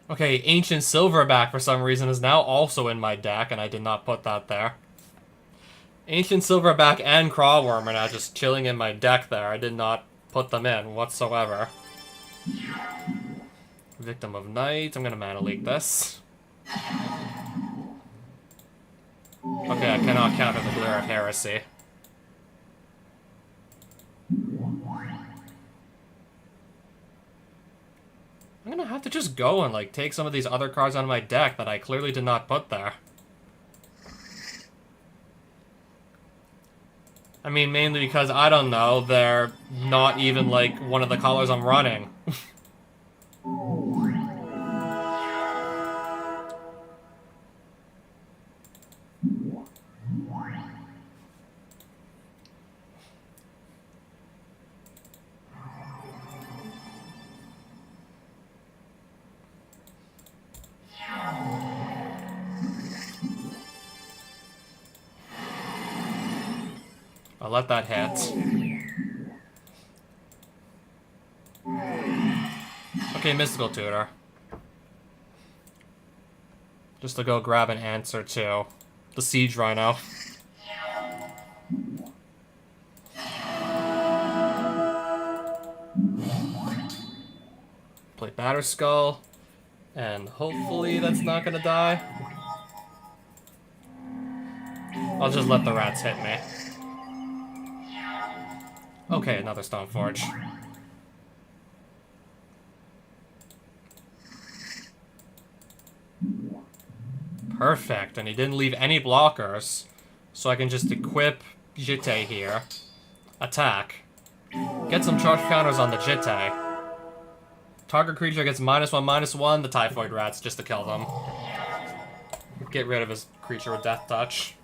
Okay, Ancient Silverback, for some reason, is now also in my deck, and I did not put that there. Ancient Silverback and Crawworm are now just chilling in my deck there. I did not put them in whatsoever. Victim of Night. I'm gonna mana leak this. Okay, I cannot counter the Glare of Heresy. I'm gonna have to just go and, like, take some of these other cards out of my deck that I clearly did not put there. I mean, mainly because, I don't know, they're not even, like, one of the colors I'm running. I'll let that hit. Okay, Mystical Tutor. Just to go grab an answer to the Siege Rhino. Play Batterskull. And hopefully that's not gonna die. I'll just let the rats hit me. Okay, another Stoneforge. Perfect, and he didn't leave any blockers, so I can just equip Jitte here. Attack. Get some charge counters on the Jitte. Target creature gets -1/-1, the Typhoid Rats, just to kill them. Get rid of his creature with Death Touch.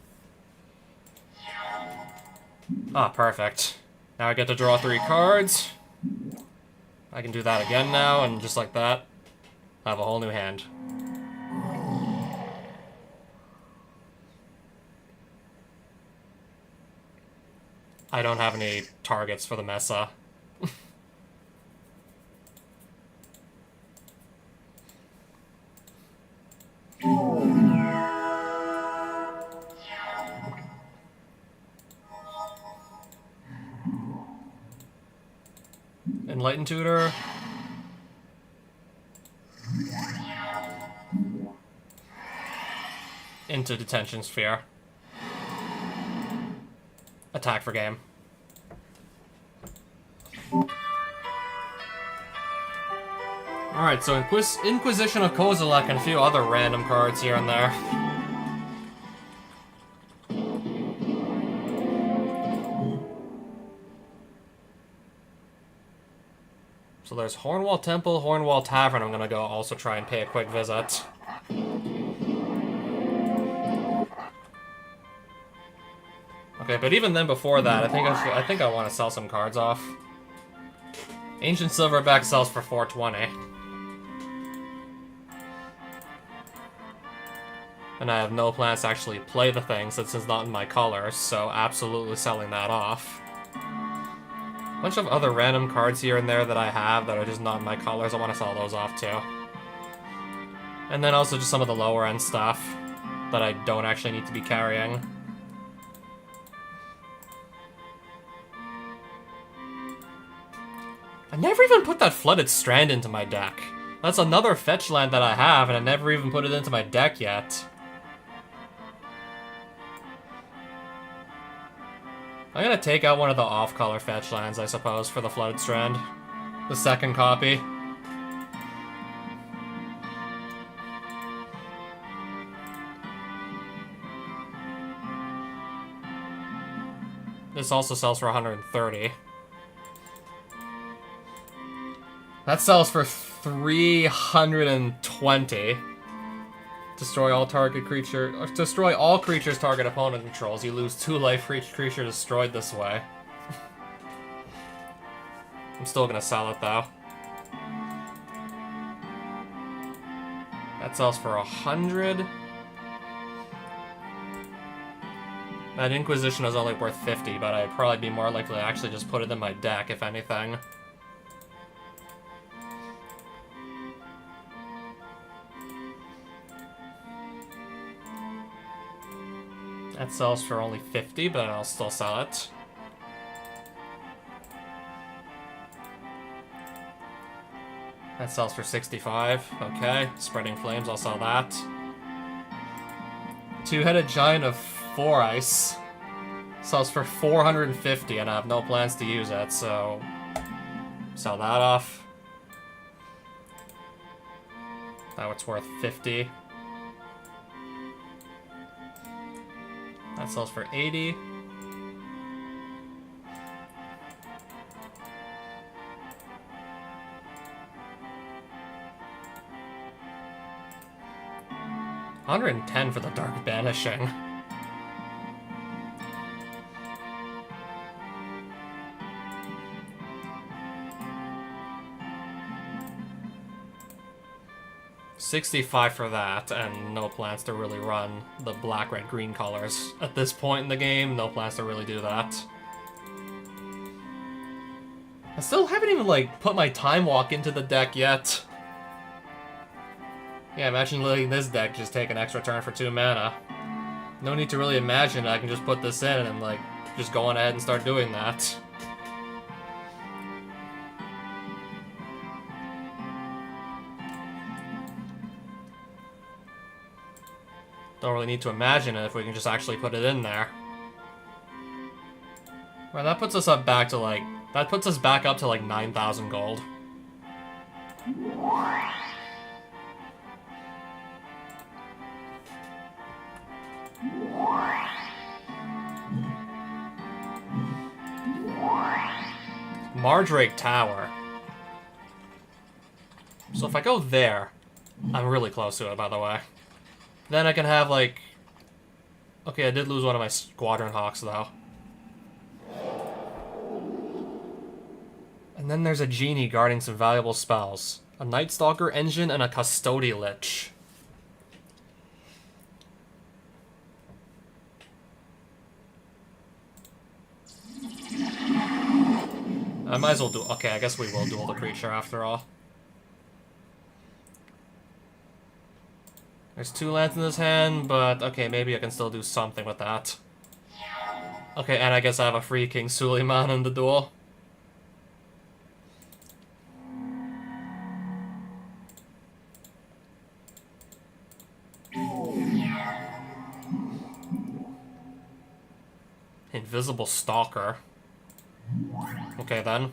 Ah, perfect. Now I get to draw 3 cards. I can do that again now, and just like that, I have a whole new hand. I don't have any targets for the Mesa. Enlightened Tutor. Into Detention Sphere. Attack for game. Alright, so Inquisition of Kozilek and a few other random cards here and there. So there's Hornwall Temple, Hornwall Tavern. I'm gonna go also try and pay a quick visit. Okay, but even then before that, I think I want to sell some cards off. Ancient Silverback sells for 420. And I have no plans to actually play the thing since it's not in my colors, so absolutely selling that off. A bunch of other random cards here and there that I have that are just not in my colors. I want to sell those off too. And then also just some of the lower end stuff that I don't actually need to be carrying. I never even put that Flooded Strand into my deck. That's another fetch land that I have, and I never even put it into my deck yet. I'm gonna take out one of the off-color fetch lands, I suppose, for the Flooded Strand. The second copy. This also sells for 130. That sells for 320. Destroy all creatures target opponent controls. You lose 2 life for each creature destroyed this way. I'm still gonna sell it though. That sells for 100. That Inquisition is only worth 50, but I'd probably be more likely to actually just put it in my deck, if anything. That sells for only 50, but I'll still sell it. That sells for 65. Okay, Spreading Flames, I'll sell that. Two-Headed Giant of 4 Ice sells for 450, and I have no plans to use it, so sell that off. Now it's worth 50. That sells for 80. $110 for the Dark Banishing. $65 for that, and no plans to really run the black, red, green colors. At this point in the game, no plans to really do that. I still haven't even, like, put my Time Walk into the deck yet. Yeah, imagine letting this deck just take an extra turn for 2 mana. No need to really imagine it. I can just put this in and, like, just go on ahead and start doing that. Don't really need to imagine it if we can just actually put it in there. Well, that puts us up back to like... That puts us back up to like 9,000 gold. Mardrake Tower. So if I go there, I'm really close to it, by the way. Then I can have, like... Okay, I did lose one of my Squadron Hawks, though. And then there's a Genie guarding some valuable spells. A Night Stalker Engine and a Custody Lich. I might as well do... Okay, I guess we will duel the creature after all. There's 2 lands in this hand, but okay, maybe I can still do something with that. Okay, and I guess I have a free King Suleiman in the duel. Invisible Stalker. Okay, then.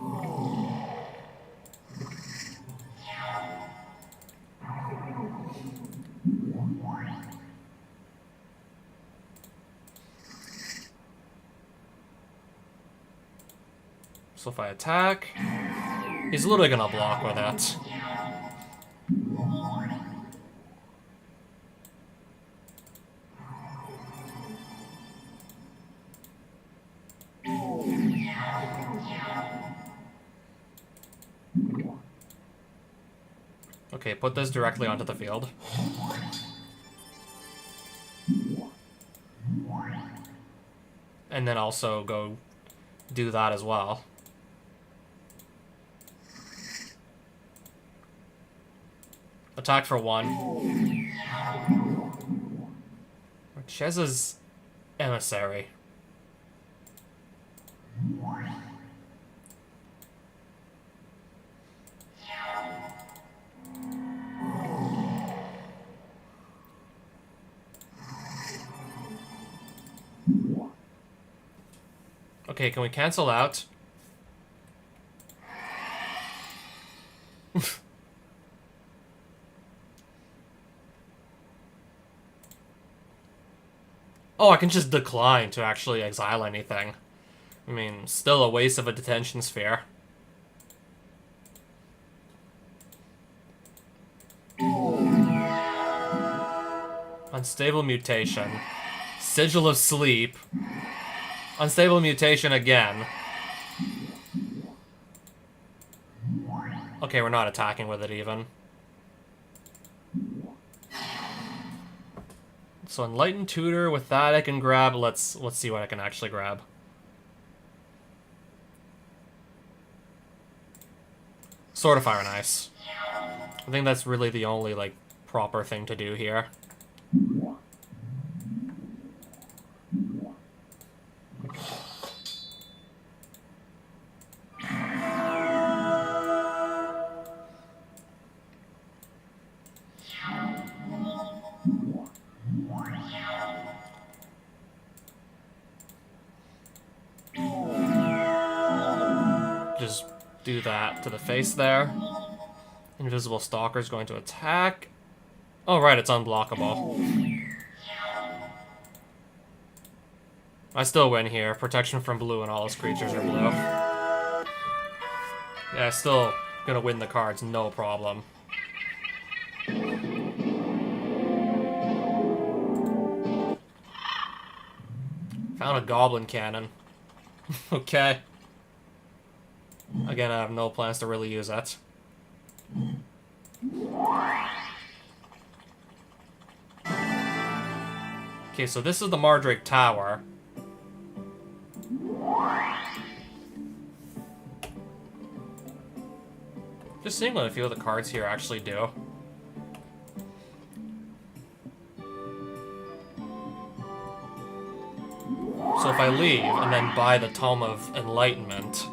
So if I attack, he's literally gonna block with it. Okay, put this directly onto the field. And then also go do that as well. Attack for 1. Chez's Emissary. Okay, can we cancel out? Oh, I can just decline to actually exile anything. I mean, still a waste of a detention sphere. Unstable mutation. Sigil of Sleep. Unstable mutation again. Okay, we're not attacking with it even. So Enlightened Tutor, with that I can grab, let's see what I can actually grab. Sword of Fire and Ice. I think that's really the only, like, proper thing to do here. Just do that to the face there. Invisible Stalker's going to attack. Oh, right, it's unblockable. I still win here. Protection from blue and all his creatures are blue. Yeah, still gonna win the cards, no problem. Found a Goblin Cannon. Okay. Again, I have no plans to really use that. Okay, so this is the Mardrake Tower. Just seeing what a few of the cards here actually do. So if I leave and then buy the Tome of Enlightenment,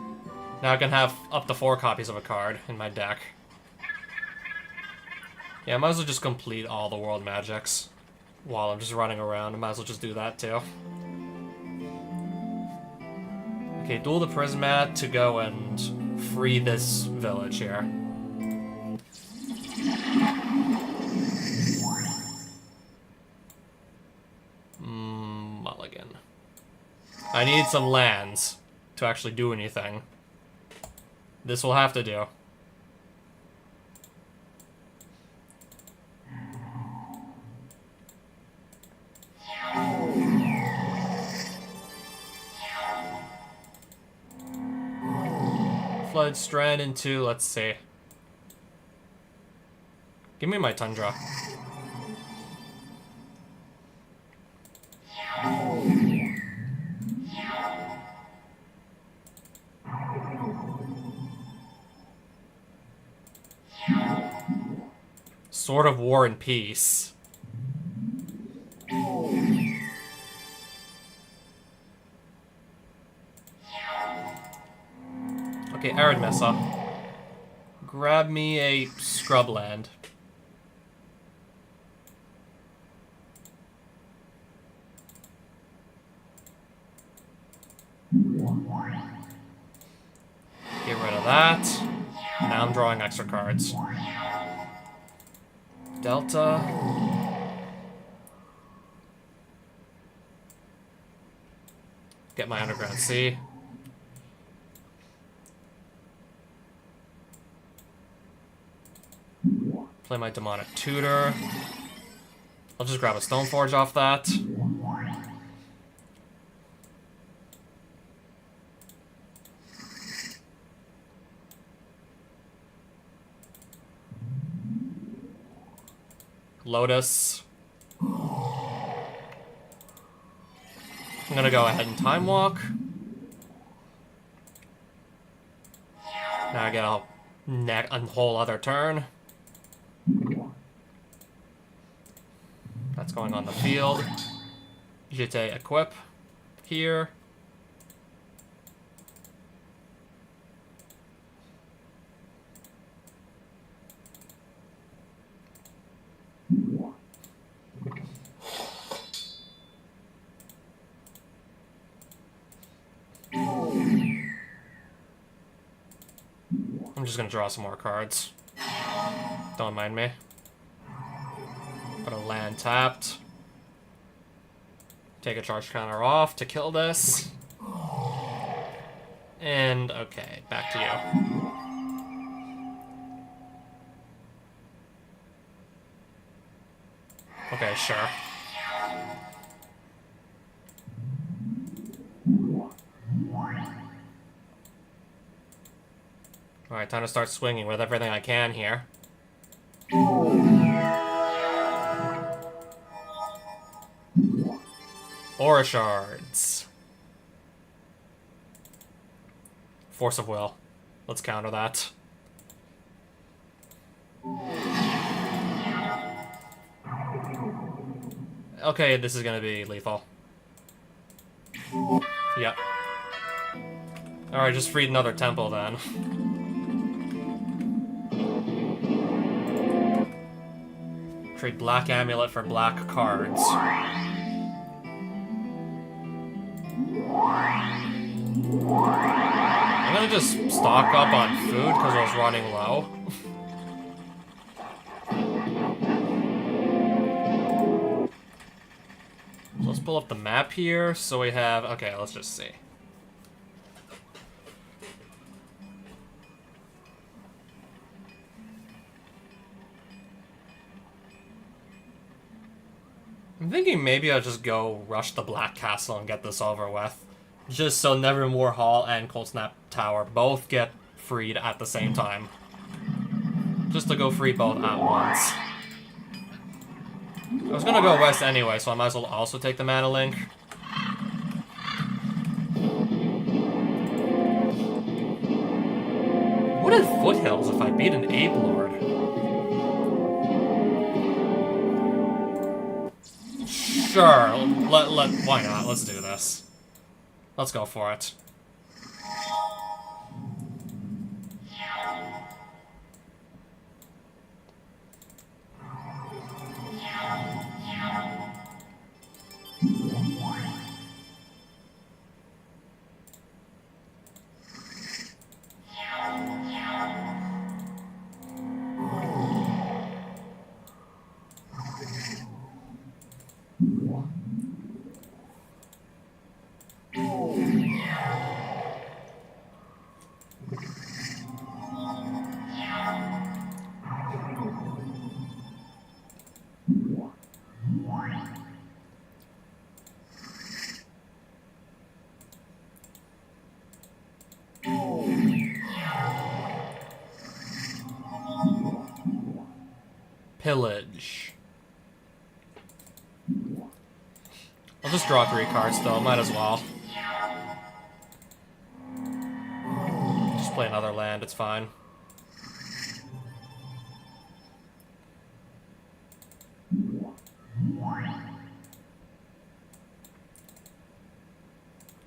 now I can have up to 4 copies of a card in my deck. Yeah, I might as well just complete all the world magics while I'm just running around. I might as well just do that too. Okay, duel the Prismat to go and free this village here. Mulligan. I need some lands to actually do anything. This will have to do. Flood Strand into, let's see. Give me my Tundra. Sword of War and Peace. Okay, Arid Mesa. Grab me a scrubland. that. Now I'm drawing extra cards. Delta. Get my Underground Sea. Play my Demonic Tutor. I'll just grab a Stoneforge off that. Lotus. I'm gonna go ahead and Time Walk. Now I get a whole other turn. That's going on the field. Jete equip here. I'm just gonna draw some more cards. Don't mind me. Put a land tapped. Take a charge counter off to kill this. And, okay, back to you. Okay, sure. Alright, time to start swinging with everything I can here. Aura Shards. Force of Will. Let's counter that. Okay, this is gonna be lethal. Yep. Alright, just freed another temple then. Trade Black Amulet for black cards. I'm gonna just stock up on food because I was running low. So let's pull up the map here. So we have, okay, let's just see. I'm thinking maybe I'll just go rush the Black Castle and get this over with. Just so Nevermore Hall and Cold Snap Tower both get freed at the same time. Just to go free both at once. I was gonna go west anyway, so I might as well also take the Mana Link. What if Foothills if I beat an Ape Lord? Sure, why not? Let's do this. Let's go for it. Pillage. I'll just draw 3 cards though, might as well. Just play another land, it's fine.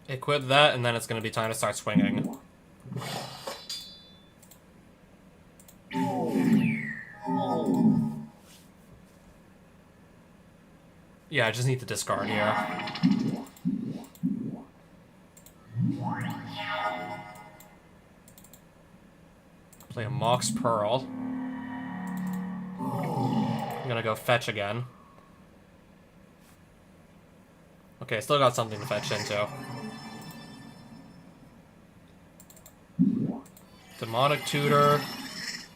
Equip that, and then it's going to be time to start swinging. Yeah, I just need to discard here. Play a Mox Pearl. I'm gonna go fetch again. Okay, still got something to fetch into. Demonic Tutor.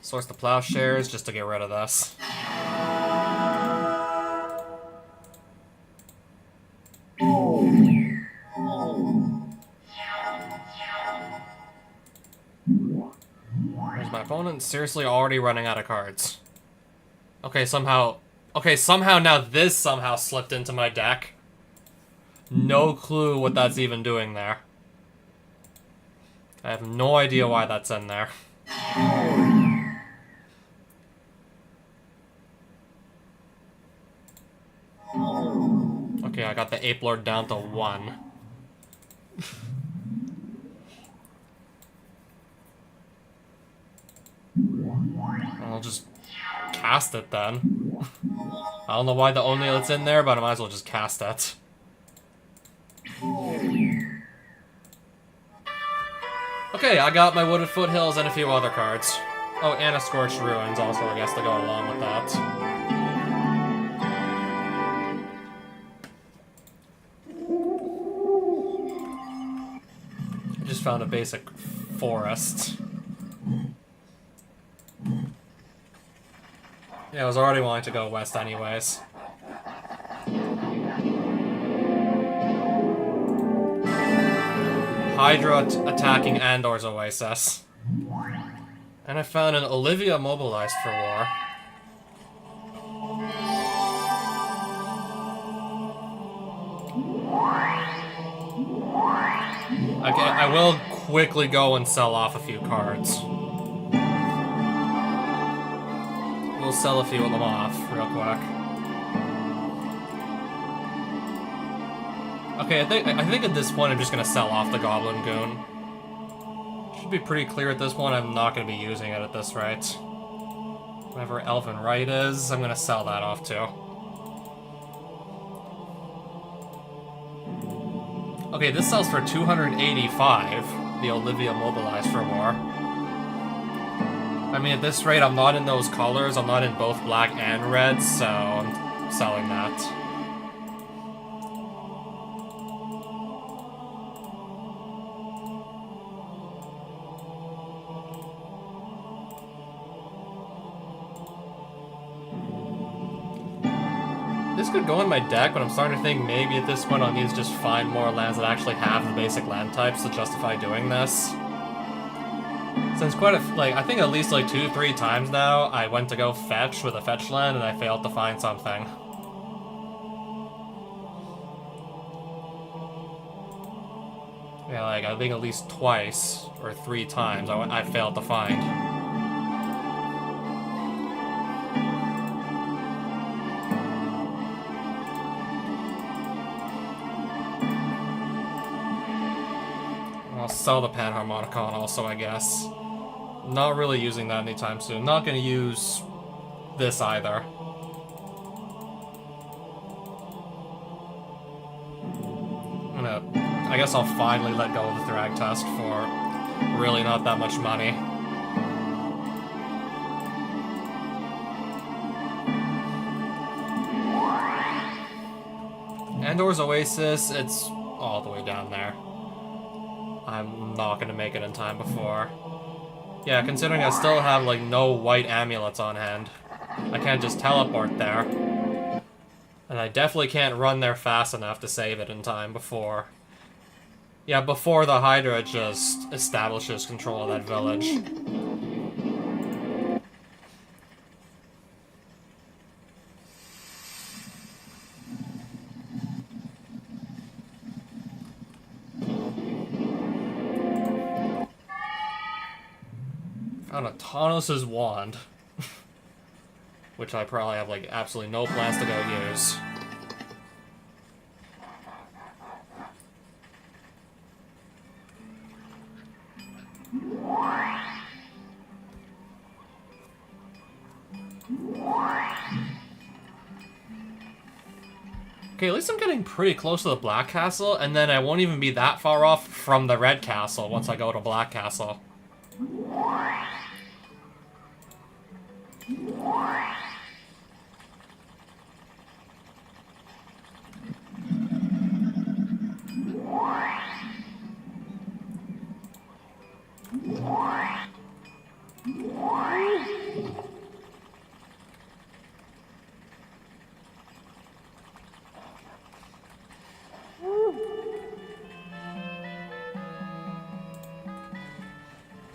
Source the Plowshares just to get rid of this. Is my opponent seriously already running out of cards? Okay, somehow now this somehow slipped into my deck. No clue what that's even doing there. I have no idea why that's in there. Okay, I got the Ape Lord down to 1. I'll just cast it then. I don't know why the only that's in there, but I might as well just cast it. Okay, I got my Wooded Foothills and a few other cards. Oh, and a Scorched Ruins also, I guess, to go along with that. I just found a basic forest. Yeah, I was already wanting to go west anyways. Hydra attacking Andor's Oasis. And I found an Olivia mobilized for war. Okay, I will quickly go and sell off a few cards. We'll sell a few of them off real quick. Okay, I think at this point I'm just gonna sell off the Goblin Goon. Should be pretty clear at this point I'm not gonna be using it at this rate. Whatever Elven Rite is, I'm gonna sell that off too. Okay, this sells for 285, the Olivia mobilized for war. I mean, at this rate, I'm not in those colors. I'm not in both black and red, so I'm selling that. This could go in my deck, but I'm starting to think maybe at this point I'll need to just find more lands that actually have the basic land types to justify doing this. Since I think at least 2-3 times now, I went to go fetch with a fetch land and I failed to find something. Yeah, I think at least twice or 3 times I failed to find. I'll sell the Panharmonicon also, I guess. Not really using that anytime soon. Not gonna use this either. I guess I'll finally let go of the Thragtusk for really not that much money. Andor's Oasis, it's all the way down there. I'm not gonna make it in time before. Yeah, considering I still have, no white amulets on hand. I can't just teleport there. And I definitely can't run there fast enough to save it in time before... Yeah, before the Hydra just establishes control of that village. Found a Tanos' Wand. Which I probably have, absolutely no plans to go use. Okay, at least I'm getting pretty close to the Black Castle, and then I won't even be that far off from the Red Castle once I go to Black Castle.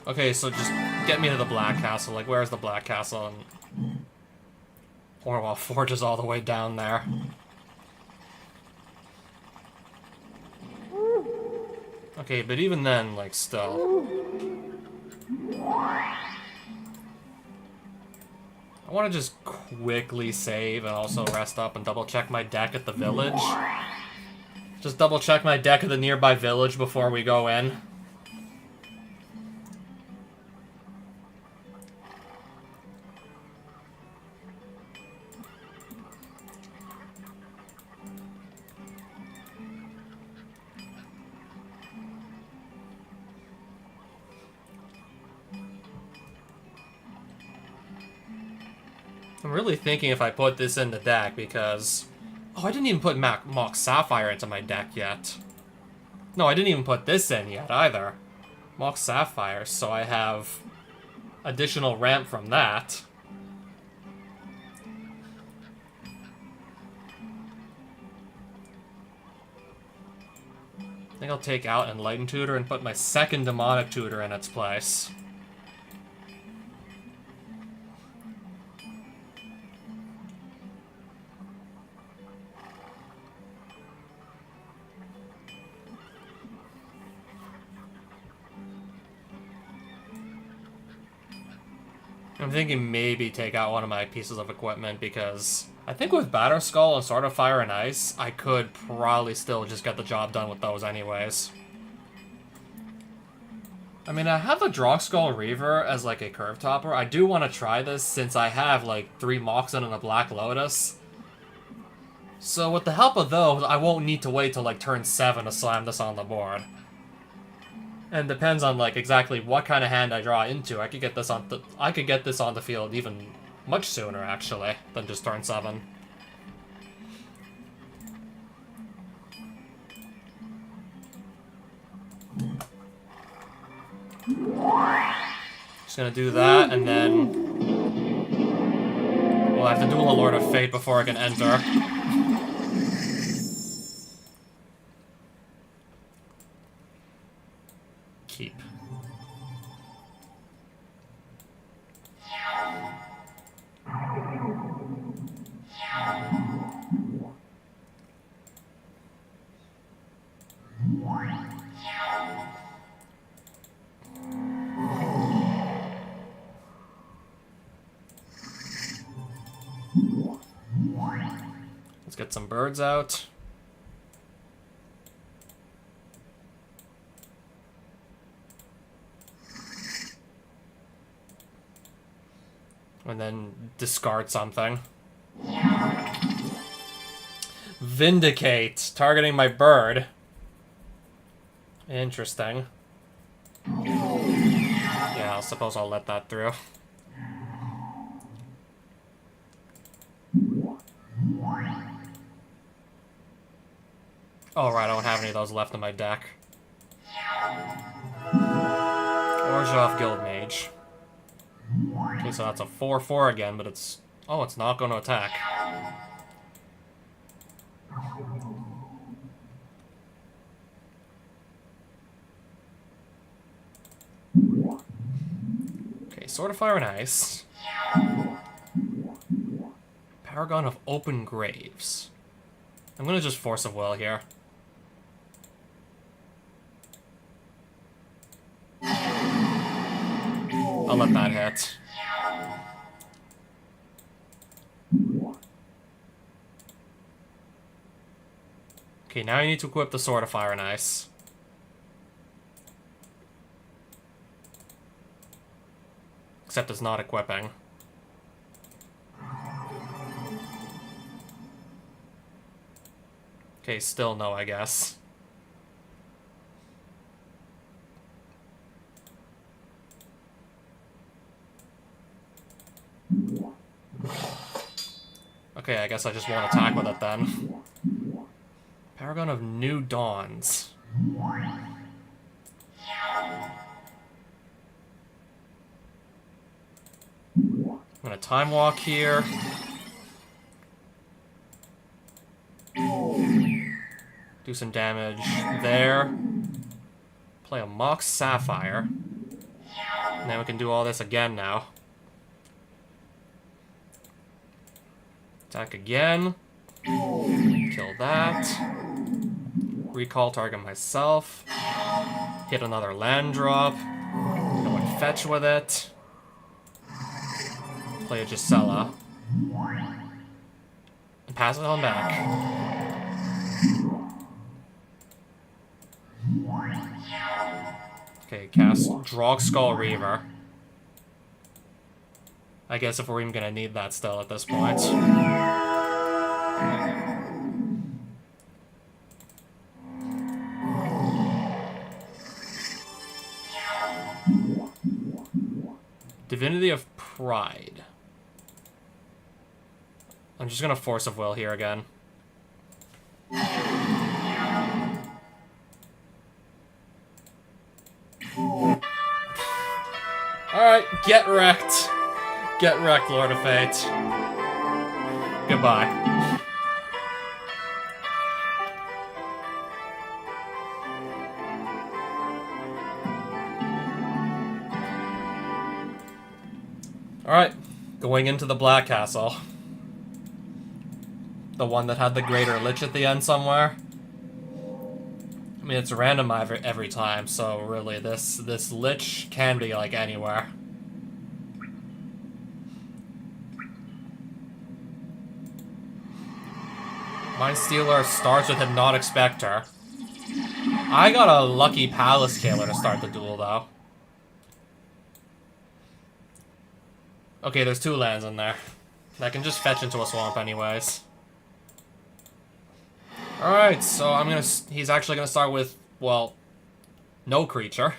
Okay, so just get me to the Black Castle. Like, where's the Black Castle? And Orwell Forge is all the way down there. Okay, but even then, like, still. I want to just quickly save and also rest up and double check my deck at the village. Just double check my deck at the nearby village before we go in. I'm really thinking if I put this in the deck because... Oh, I didn't even put Mox Sapphire into my deck yet. No, I didn't even put this in yet either. Mox Sapphire, so I have additional ramp from that. I think I'll take out Enlightened Tutor and put my second Demonic Tutor in its place. I'm thinking maybe take out one of my pieces of equipment because I think with Batter Skull and Sword of Fire and Ice, I could probably still just get the job done with those anyways. I mean, I have the Drog Skull Reaver as like a curve topper. I do want to try this since I have like 3 Moxen and a Black Lotus. So with the help of those, I won't need to wait till like turn 7 to slam this on the board. And depends on like exactly what kind of hand I draw into. I could get this on the field even much sooner actually than just turn 7. Just gonna do that and then we'll have to duel a Lord of Fate before I can enter. Keep. Let's get some birds out. And then discard something. Vindicate, targeting my bird. Interesting. Yeah, I suppose I'll let that through. Oh, right, I don't have any of those left in my deck. Orzhov Guildmage. Okay, so that's a 4-4 again, but it's... Oh, it's not going to attack. Okay, Sword of Fire and Ice. Paragon of Open Graves. I'm gonna just Force of Will here. I'll let that hit. Okay, now you need to equip the Sword of Fire and Ice. Except it's not equipping. Okay, still no, I guess. Okay, I guess I just won't attack with it then. Paragon of New Dawns. I'm gonna Time Walk here. Do some damage there. Play a Mox Sapphire. And then we can do all this again now. Attack again. Kill that. Recall target myself. Hit another land drop. Go and fetch with it. Play a Gisela. And pass it on back. Okay, cast Drog Skull Reaver. I guess if we're even gonna need that still at this point. Divinity of Pride. I'm just gonna Force of Will here again. Alright, get wrecked. Get wrecked, Lord of Fate. Goodbye. Alright, going into the Black Castle. The one that had the Greater Lich at the end somewhere. I mean, it's random every time, so really this Lich can be, like, anywhere. Mind Stealer starts with Hypnotic Spectre. I got a lucky Palace Scaler to start the duel, though. Okay, there's 2 lands in there. I can just fetch into a swamp anyways. Alright, so he's actually gonna start with, well, no creature.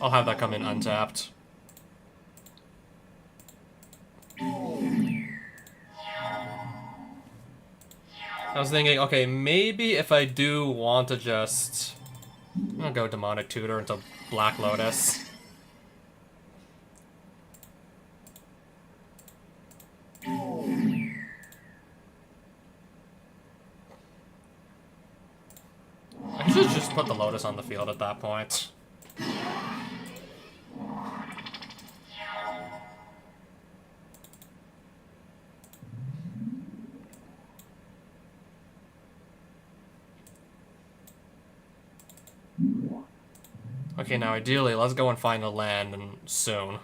I'll have that come in untapped. I was thinking, okay, maybe if I do want to just... I'm gonna go Demonic Tutor into Black Lotus. I should just put the Lotus on the field at that point. Okay, now ideally, let's go and find a land and soon.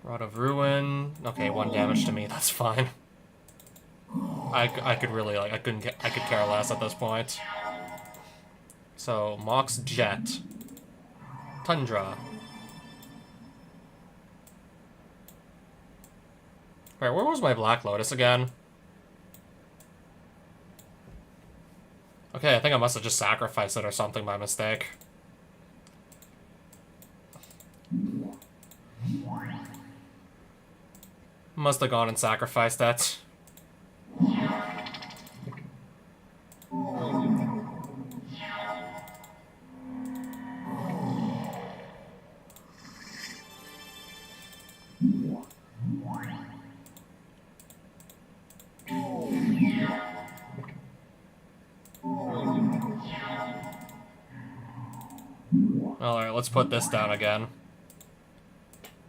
Rod of Ruin. Okay, 1 damage to me, that's fine. I could really, like, I could care less at this point. So, Mox Jet. Tundra. Wait, where was my Black Lotus again? Okay, I think I must have just sacrificed it or something by mistake. Must have gone and sacrificed that. Alright, let's put this down again.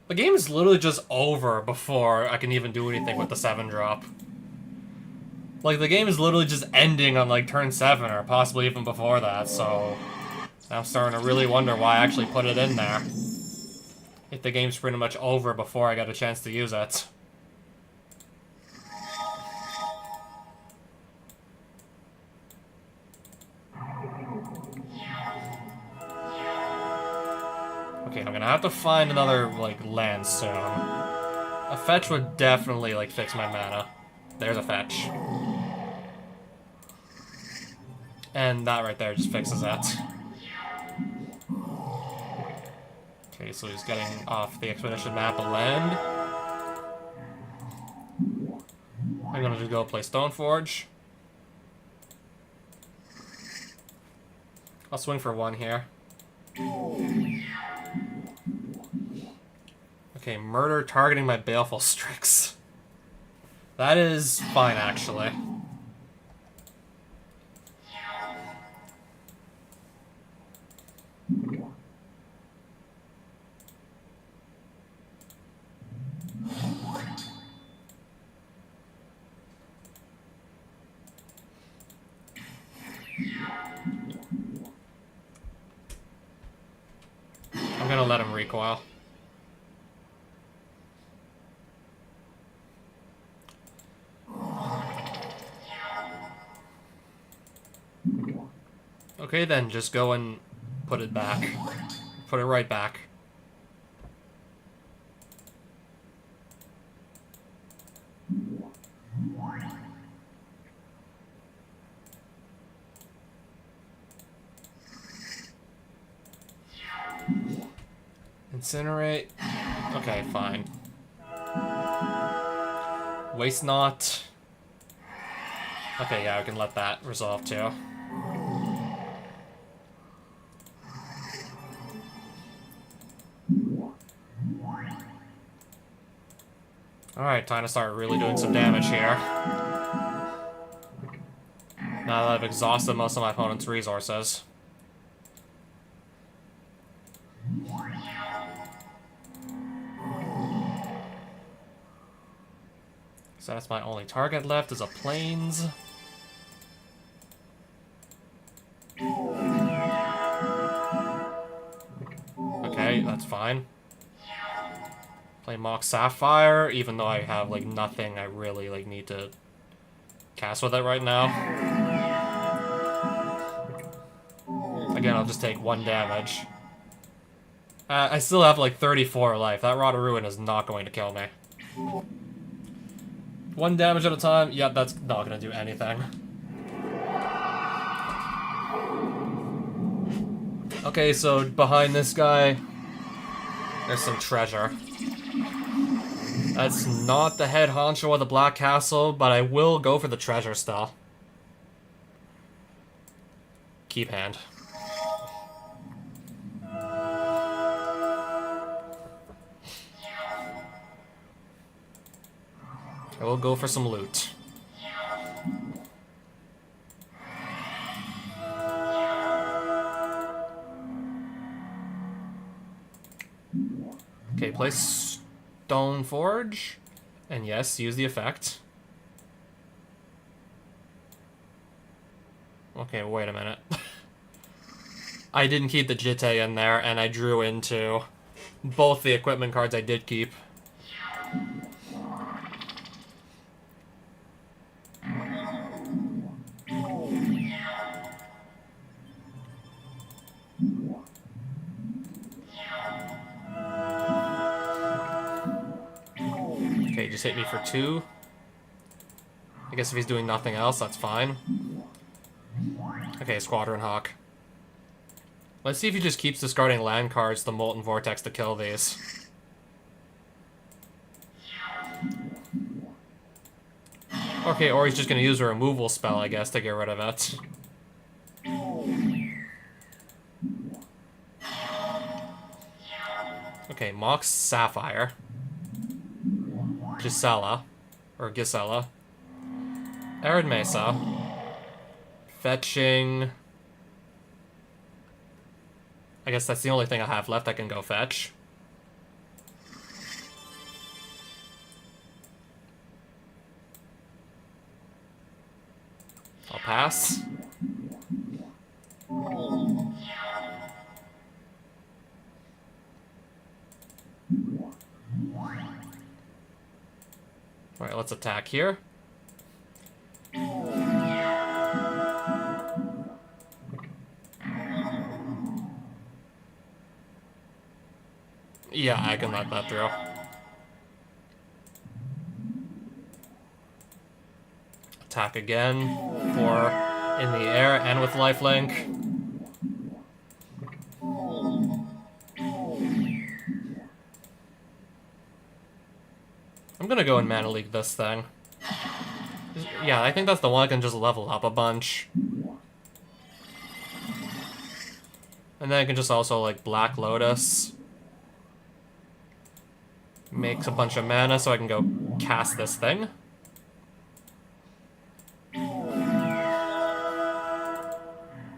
The game is literally just over before I can even do anything with the 7-drop. Like, the game is literally just ending on, like, turn 7, or possibly even before that, so... I'm starting to really wonder why I actually put it in there. If the game's pretty much over before I got a chance to use it. Okay, I'm gonna have to find another, like, land soon. A fetch would definitely, like, fix my mana. There's a fetch. And that right there just fixes that. Okay, so he's getting off the expedition map a land. I'm gonna just go play Stoneforge. I'll swing for 1 here. Okay, murder targeting my baleful Strix. That is fine, actually. I'm gonna let him recoil. Okay then, just go and put it back. Put it right back. Incinerate. Okay, fine. Waste not. Okay, yeah, we can let that resolve too. Alright, time to start really doing some damage here. Now that I've exhausted most of my opponent's resources. So that's my only target left is a plains. Okay, that's fine. Play Mock Sapphire, even though I have, like, nothing I really, like, need to cast with it right now. Again, I'll just take 1 damage. I still have, like, 34 life. That Rod of Ruin is not going to kill me. 1 damage at a time? Yeah, that's not gonna do anything. Okay, so behind this guy, there's some treasure. That's not the head honcho of the Black Castle, but I will go for the treasure still. Keep hand. I will go for some loot. Okay, place Stone Forge. And yes, use the effect. Okay, wait a minute. I didn't keep the Jitte in there, and I drew into both the equipment cards I did keep. Okay, just hit me for 2. I guess if he's doing nothing else, that's fine. Okay, Squadron Hawk. Let's see if he just keeps discarding land cards to Molten Vortex to kill these. Okay, or he's just gonna use a removal spell, I guess, to get rid of it. Okay, Mox Sapphire. Gisela. Or Gisela. Arid Mesa. Fetching. I guess that's the only thing I have left I can go fetch. I'll pass. Alright, let's attack here. Yeah, I can let that through. Attack again for in the air and with lifelink. I'm gonna go and Mana League this thing. Yeah, I think that's the one I can just level up a bunch. And then I can just also, like, Black Lotus. Makes a bunch of mana so I can go cast this thing.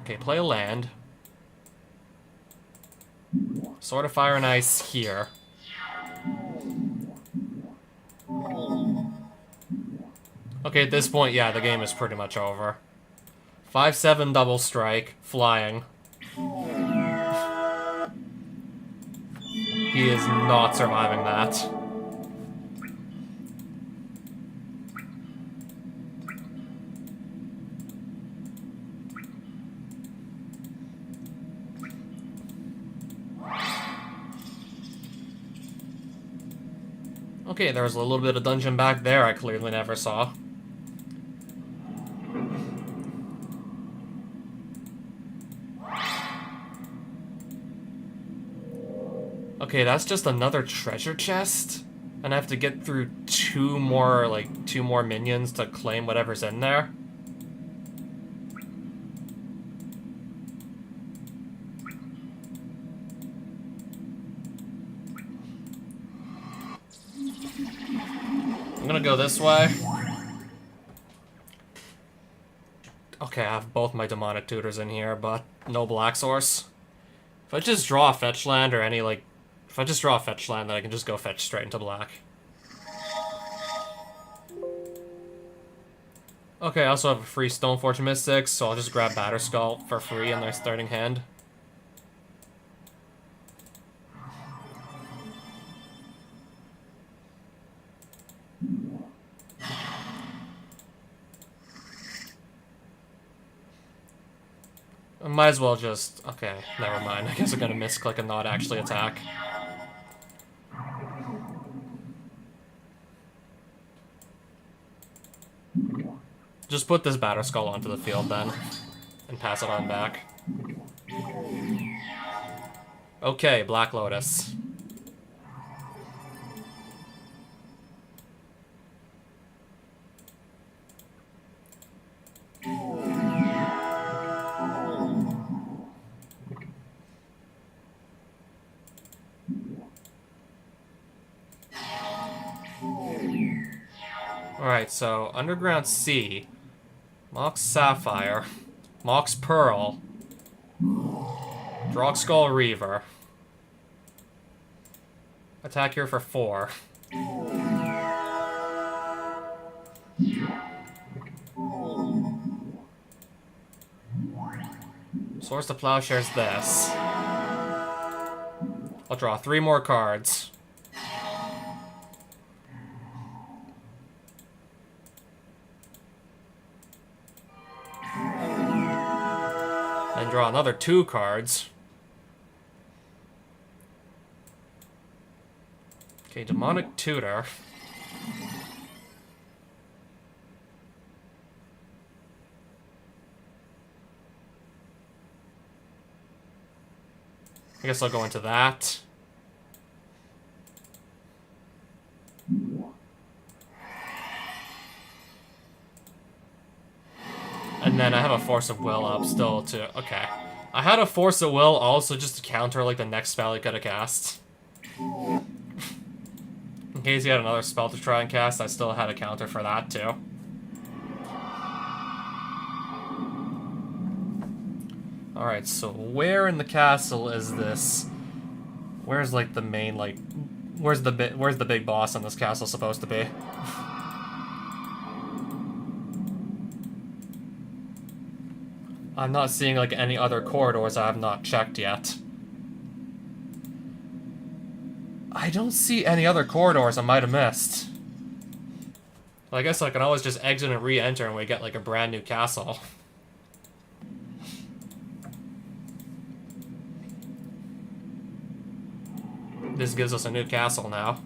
Okay, play a land. Sword of Fire and Ice here. Okay, at this point, yeah, the game is pretty much over. 5/7 double strike, flying. He is not surviving that. Okay, there was a little bit of dungeon back there I clearly never saw. Okay, that's just another treasure chest? And I have to get through two more minions to claim whatever's in there? I'm gonna go this way. Okay, I have both my demonic tutors in here, but no black source. If I just draw a fetch land or any, like... If I just draw a fetch land, then I can just go fetch straight into black. Okay, I also have a free Stoneforge Mystics, so I'll just grab Batterskull for free in their starting hand. I might as well just... Okay, never mind. I guess I'm gonna misclick and not actually attack. Just put this Batterskull onto the field then, and pass it on back. Okay, Black Lotus. Alright, so Underground Sea, Mox Sapphire, Mox Pearl, Drogskull Reaver. Attack here for 4. Source of Plowshare's this. I'll draw 3 more cards. And draw another 2 cards. Okay, Demonic Tutor. I guess I'll go into that. And then I have a Force of Will up still to... Okay. I had a Force of Will also just to counter, like, the next spell he could have cast. In case he had another spell to try and cast, I still had a counter for that, too. Alright, so where in the castle is this? Where's, like, the main, like... Where's the big boss in this castle supposed to be? I'm not seeing, like, any other corridors I have not checked yet. I don't see any other corridors I might have missed. Well, I guess I can always just exit and re-enter and we get, like, a brand new castle. This gives us a new castle now.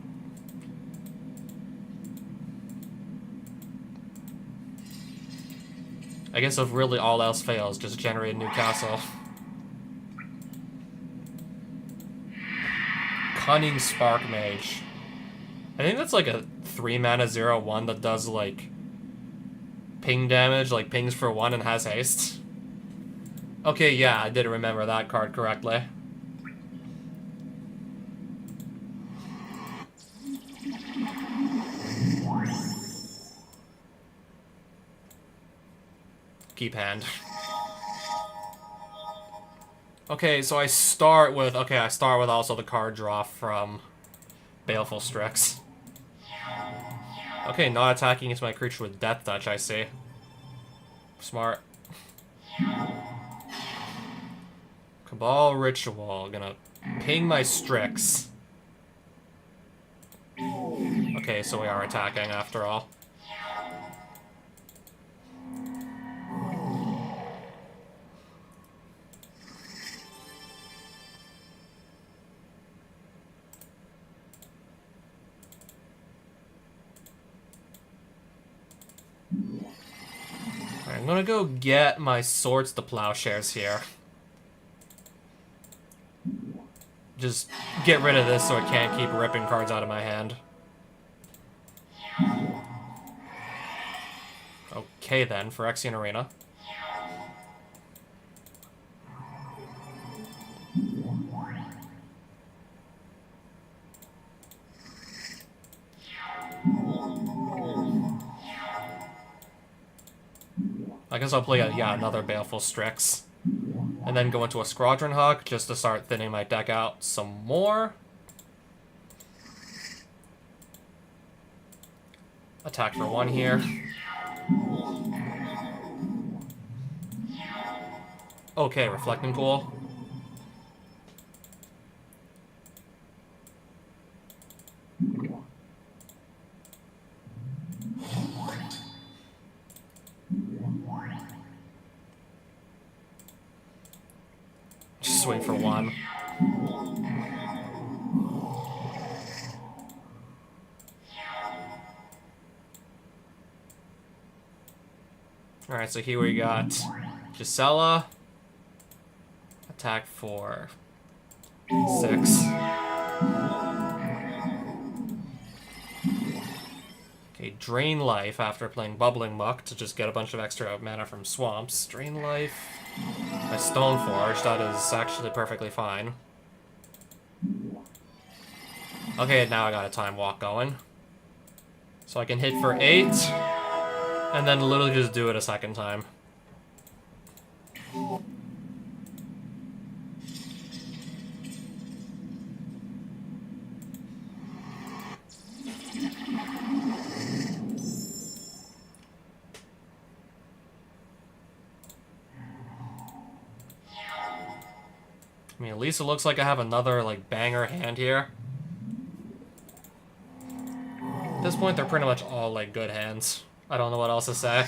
I guess if really all else fails, just generate a new castle. Cunning Spark Mage. I think that's like a 3-mana 0/1 that does like ping damage, like pings for 1 and has haste. Okay, yeah, I did remember that card correctly. upkeep hand. Okay, so I start with also the card draw from Baleful Strix. Okay, not attacking into my creature with Death Touch, I see. Smart. Cabal Ritual, gonna ping my Strix. Okay, so we are attacking after all. I'm gonna go get my Swords to Plowshares here. Just get rid of this so it can't keep ripping cards out of my hand. Okay then, Phyrexian Arena. I guess I'll play another Baleful Strix. And then go into a Squadron Hawk just to start thinning my deck out some more. Attack for 1 here. Okay, Reflecting Pool. Just swing for 1. Alright, so here we got Gisela. Attack for 6. Okay, Drain Life after playing Bubbling Muck to just get a bunch of extra mana from swamps. Drain Life. My Stoneforge, that is actually perfectly fine. Okay, now I got a Time Walk going. So I can hit for 8, and then literally just do it a second time. I mean, at least it looks like I have another, like, banger hand here. At this point, they're pretty much all, like, good hands. I don't know what else to say.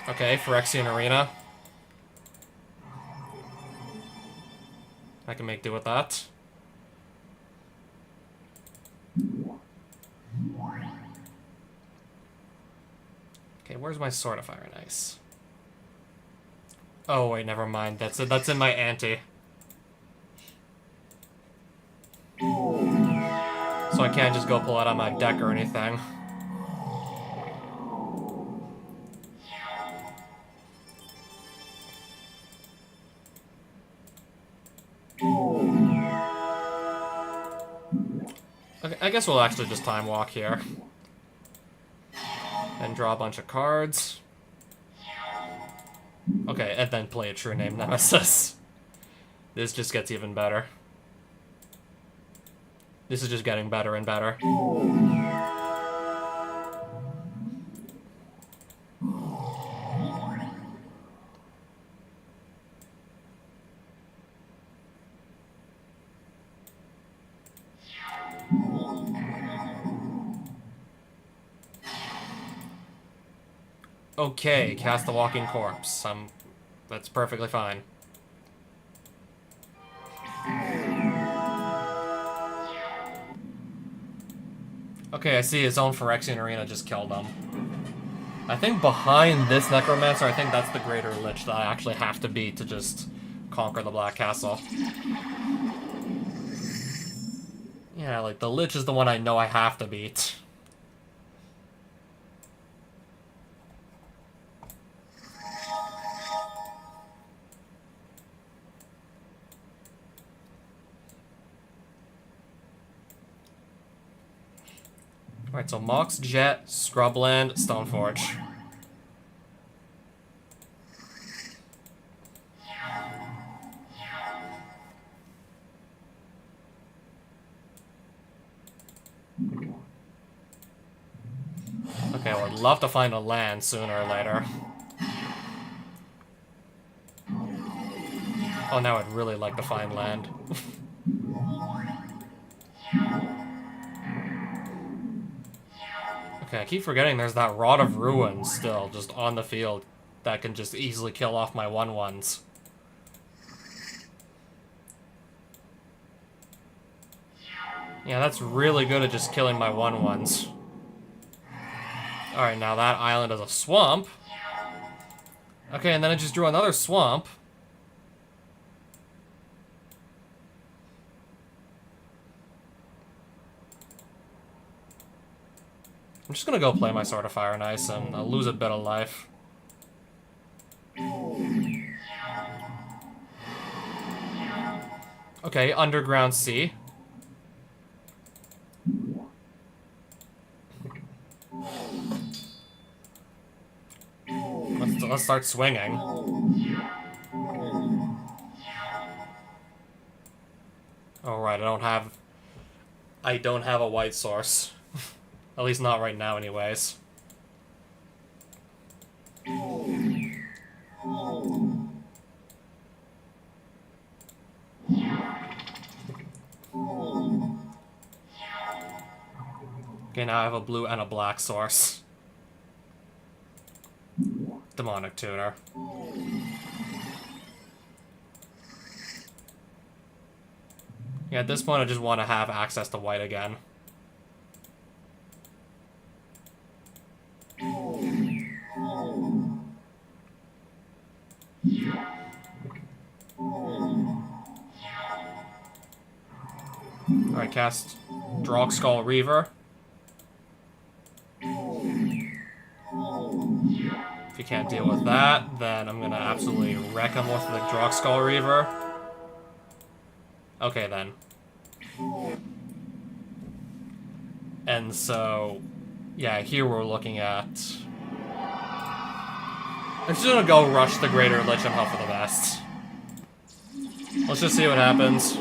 Okay, Phyrexian Arena. I can make do with that. Okay, where's my Sword of Fire and Ice? Oh wait, never mind. That's in my ante. So I can't just go pull it on my deck or anything. Okay, I guess we'll actually just Time Walk here. And draw a bunch of cards. Okay, and then play a True Name Nemesis. This just gets even better. This is just getting better and better. Okay, cast the Walking Corpse. That's perfectly fine. Okay, I see his own Phyrexian Arena just killed him. I think behind this Necromancer, I think that's the Greater Lich that I actually have to beat to just conquer the Black Castle. Yeah, like, the Lich is the one I know I have to beat. Alright, so Mox, Jet, Scrubland, Stoneforge. Okay, well, I'd love to find a land sooner or later. Oh, now I'd really like to find land. Okay, I keep forgetting there's that Rod of Ruin still just on the field that can just easily kill off my 1/1s. Yeah, that's really good at just killing my 1/1s. Alright, now that island is a swamp. Okay, and then I just drew another swamp. I'm just gonna go play my Sword of Fire and Ice and I'll lose a bit of life. Okay, Underground Sea. Let's start swinging. Alright, I don't have a white source. At least not right now anyways. Okay, now I have a blue and a black source. Demonic Tuner. Yeah, at this point I just want to have access to white again. Alright, cast Drogskull Reaver. If you can't deal with that, then I'm gonna absolutely wreck him with the Drogskull Reaver. Okay, then. And so, yeah, here we're looking at... I'm just gonna go rush the Greater Lich and hope for the best. Let's just see what happens.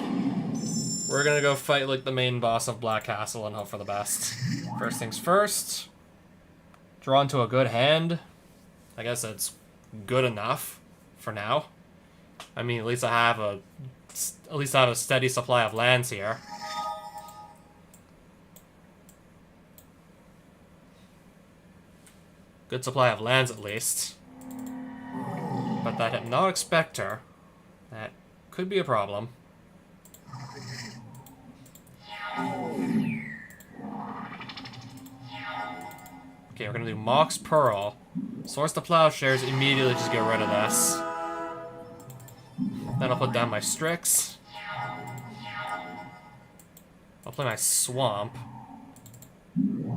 We're gonna go fight, like, the main boss of Black Castle and hope for the best. First things first. Draw into a good hand. I guess it's good enough for now. I mean, at least I have a steady supply of lands here. Good supply of lands, at least. But that Hypnotic Spectre, that could be a problem. Okay, we're gonna do Mox Pearl. Source the Plowshares, immediately just get rid of this. Then I'll put down my Strix. I'll play my Swamp.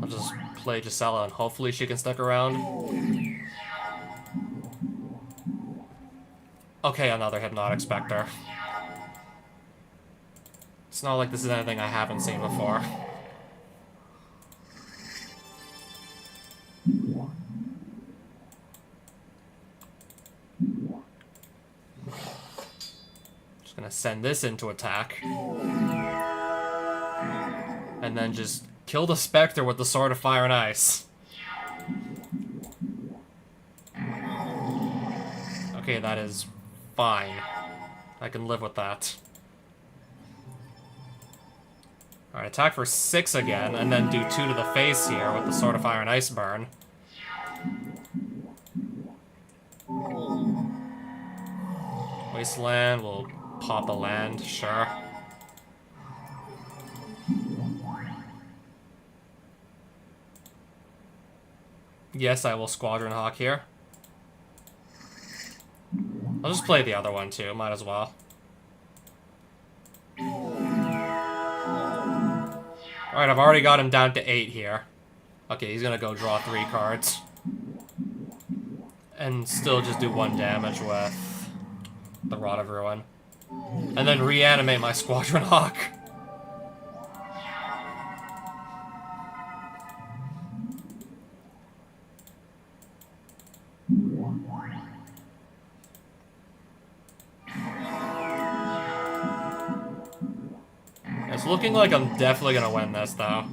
I'll just play Gisela and hopefully she can stick around. Okay, another Hypnotic Spectre. It's not like this is anything I haven't seen before. Just gonna send this into attack. And then just kill the Spectre with the Sword of Fire and Ice. Okay, that is fine. I can live with that. Alright, attack for 6 again, and then do 2 to the face here with the Sword of Fire and Ice burn. Wasteland, we'll pop a land, sure. Yes, I will Squadron Hawk here. I'll just play the other one too, might as well. Alright, I've already got him down to 8 here. Okay, he's gonna go draw 3 cards. And still just do 1 damage with the Rod of Ruin. And then reanimate my Squadron Hawk. It's looking like I'm definitely gonna win this, though.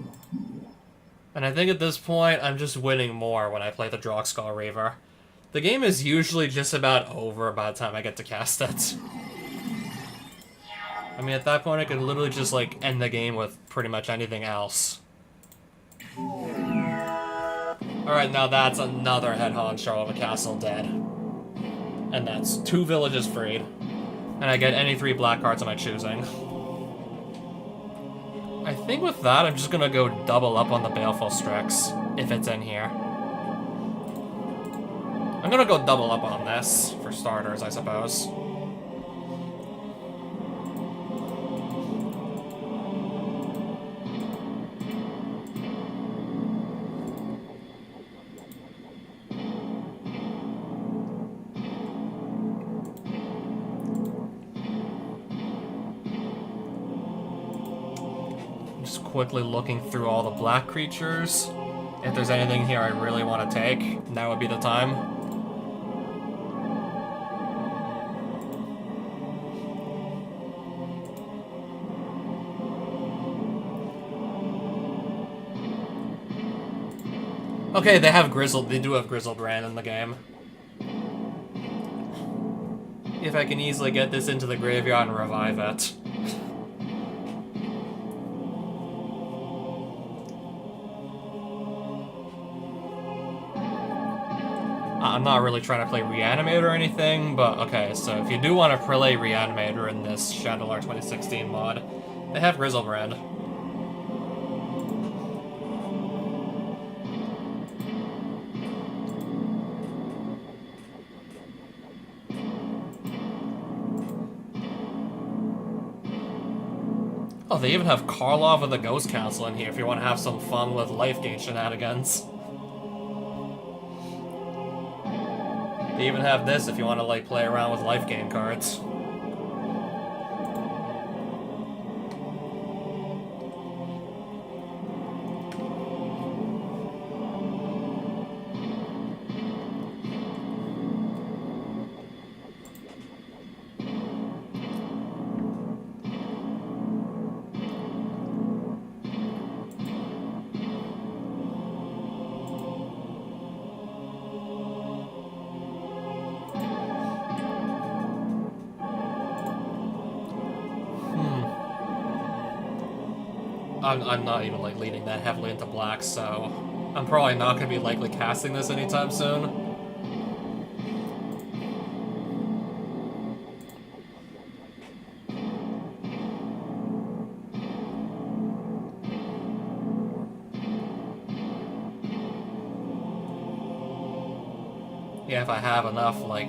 And I think at this point, I'm just winning more when I play the Drogskull Reaver. The game is usually just about over by the time I get to cast it. I mean, at that point, I can literally just, like, end the game with pretty much anything else. Alright, now that's another head honcho of a castle dead. And that's 2 villages freed. And I get any 3 black cards of my choosing. I think with that, I'm just gonna go double up on the Baleful Strix, if it's in here. I'm gonna go double up on this, for starters, I suppose. Just quickly looking through all the black creatures. If there's anything here I really want to take, now would be the time. Okay, they do have Grizzlebrand in the game. If I can easily get this into the graveyard and revive it. I'm not really trying to play Reanimator or anything, but okay, so if you do want to play Reanimator in this Shandalar 2016 mod, they have Grizzlebrand. Oh, they even have Karlov of the Ghost Council in here if you want to have some fun with life gain shenanigans. They even have this if you want to, like, play around with life gain cards. I'm not even, like, leaning that heavily into black, so I'm probably not going to be likely casting this anytime soon. Yeah, if I have enough, like,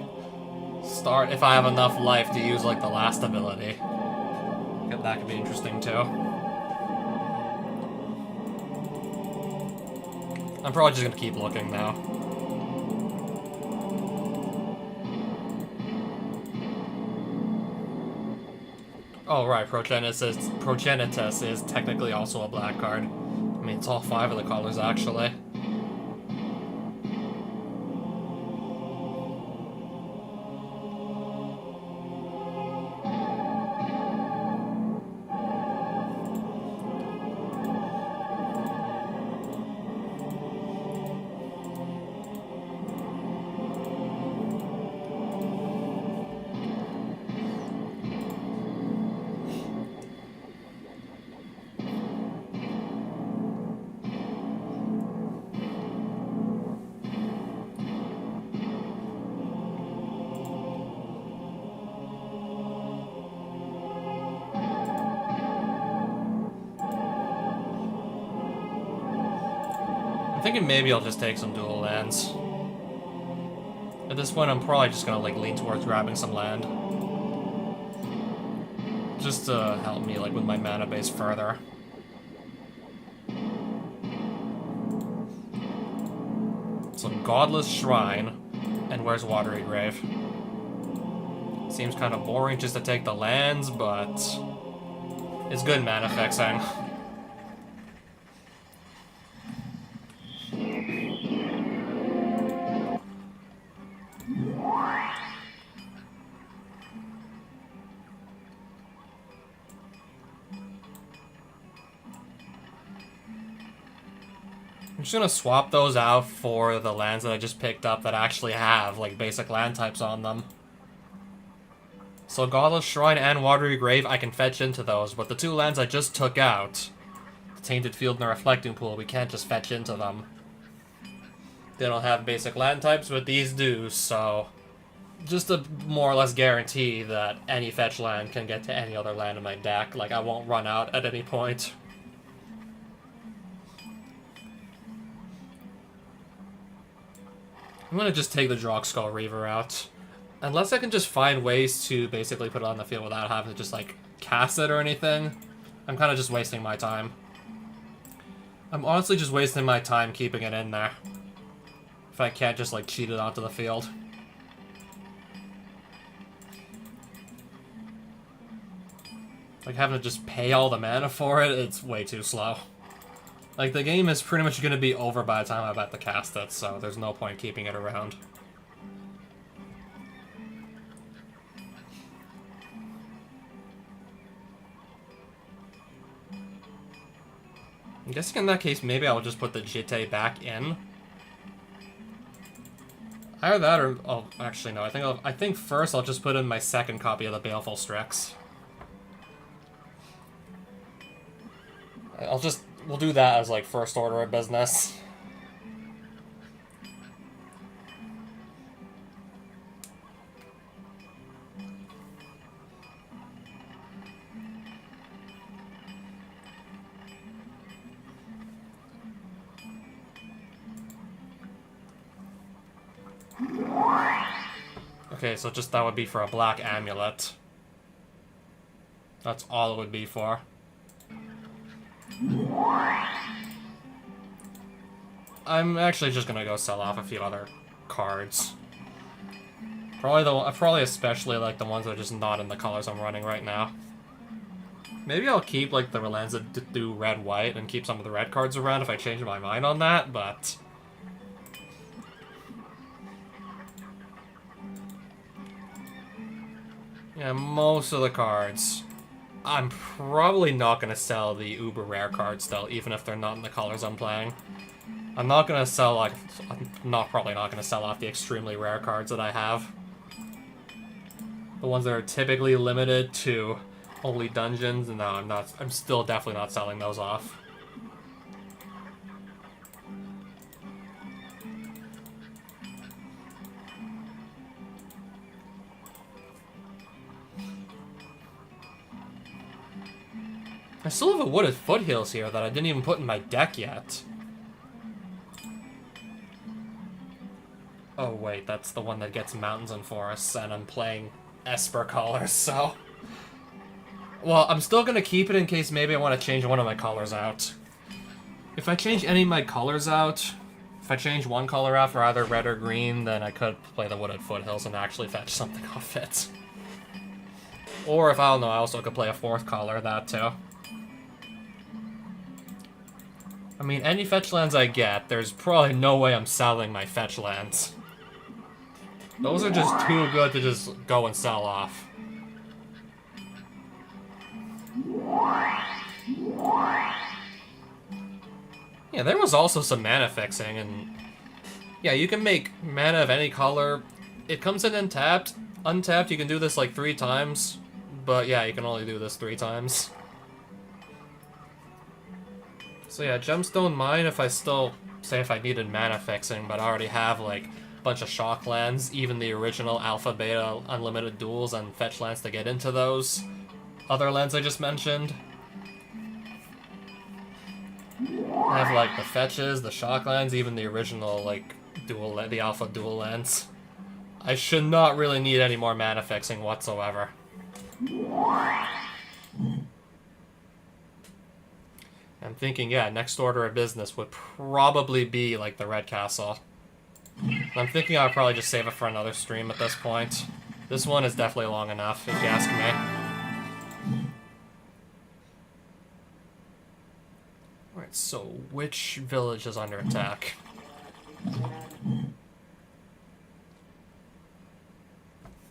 if I have enough life to use, like, the last ability. That could be interesting, too. I'm probably just gonna keep looking now. Oh, right, Progenitus is technically also a black card. I mean, it's all 5 of the colors, actually. I'm thinking maybe I'll just take some dual lands. At this point, I'm probably just gonna, like, lean towards grabbing some land. Just to help me, like, with my mana base further. So, Godless Shrine. And where's Watery Grave? Seems kind of boring just to take the lands, but it's good mana fixing. I'm just gonna swap those out for the lands that I just picked up that actually have, like, basic land types on them. So Godless Shrine and Watery Grave, I can fetch into those, but the two lands I just took out, the Tainted Field and the Reflecting Pool, we can't just fetch into them. They don't have basic land types, but these do, so just to more or less guarantee that any fetch land can get to any other land in my deck. Like, I won't run out at any point. I'm gonna just take the Drogskull Reaver out. Unless I can just find ways to basically put it on the field without having to just, like, cast it or anything, I'm kind of just wasting my time. I'm honestly just wasting my time keeping it in there. If I can't just, like, cheat it onto the field. Like, having to just pay all the mana for it, it's way too slow. Like, the game is pretty much going to be over by the time I'm about to cast it, so there's no point keeping it around. I'm guessing in that case, maybe I'll just put the Jitte back in. Either that or... oh, actually, no. I think first I'll just put in my second copy of the Baleful Strix. We'll do that as, like, first order of business. Okay, so just that would be for a black amulet. That's all it would be for. I'm actually just gonna go sell off a few other cards. Probably especially like the ones that are just not in the colors I'm running right now. Maybe I'll keep like the lands that do red-white and keep some of the red cards around if I change my mind on that, but... yeah, most of the cards. I'm probably not going to sell the uber rare cards though, even if they're not in the colors I'm playing. I'm not going to sell, like, probably not going to sell off the extremely rare cards that I have. The ones that are typically limited to only dungeons, no, I'm still definitely not selling those off. I still have a Wooded Foothills here that I didn't even put in my deck yet. Oh wait, that's the one that gets mountains and forests, and I'm playing Esper colors, so... well, I'm still gonna keep it in case maybe I want to change one of my colors out. If I change any of my colors out, if I change one color out for either red or green, then I could play the Wooded Foothills and actually fetch something off it. Or if, I don't know, I also could play a fourth color, that too. I mean, any fetch lands I get, there's probably no way I'm selling my fetch lands. Those are just too good to just go and sell off. Yeah, there was also some mana fixing, and... yeah, you can make mana of any color. It comes in untapped. Untapped, you can do this like 3 times. But yeah, you can only do this 3 times. So yeah, Gemstone Mine if I still... say if I needed mana fixing, but I already have like a bunch of shock lands, even the original Alpha, Beta, Unlimited Duels, and fetch lands to get into those other lands I just mentioned. I have like the fetches, the shock lands, even the original like the Alpha dual lands. I should not really need any more mana fixing whatsoever. I'm thinking, yeah, next order of business would probably be, like, the Red Castle. I'm thinking I'll probably just save it for another stream at this point. This one is definitely long enough, if you ask me. Alright, so which village is under attack?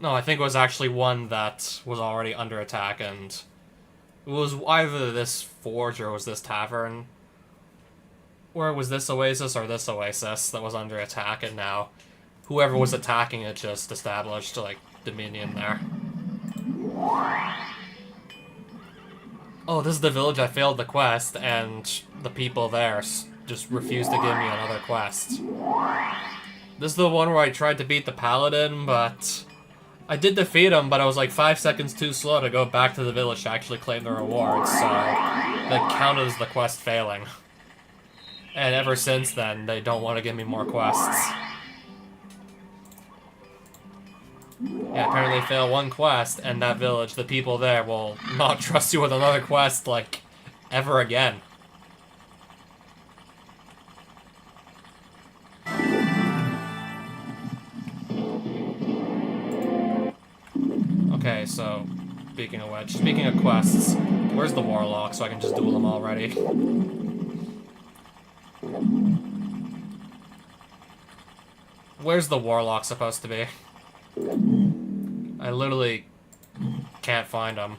No, I think it was actually one that was already under attack, and... it was either this forge or was this tavern. Or was this oasis or this oasis that was under attack, and now whoever was attacking it just established, like, dominion there. Oh, this is the village I failed the quest, and the people there just refused to give me another quest. This is the one where I tried to beat the paladin, but I did defeat him, but I was like 5 seconds too slow to go back to the village to actually claim the rewards, so that counted as the quest failing. And ever since then, they don't want to give me more quests. Yeah, apparently fail one quest, and that village, the people there, will not trust you with another quest, like, ever again. Okay, so, speaking of which, speaking of quests, where's the warlock so I can just duel them already? Where's the warlock supposed to be? I literally can't find him.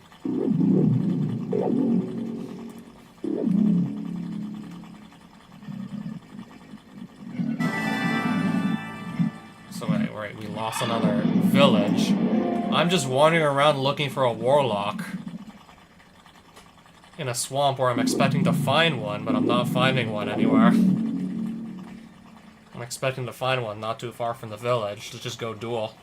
So wait, we lost another village. I'm just wandering around looking for a warlock. In a swamp where I'm expecting to find one, but I'm not finding one anywhere. I'm expecting to find one not too far from the village. Let's just go duel.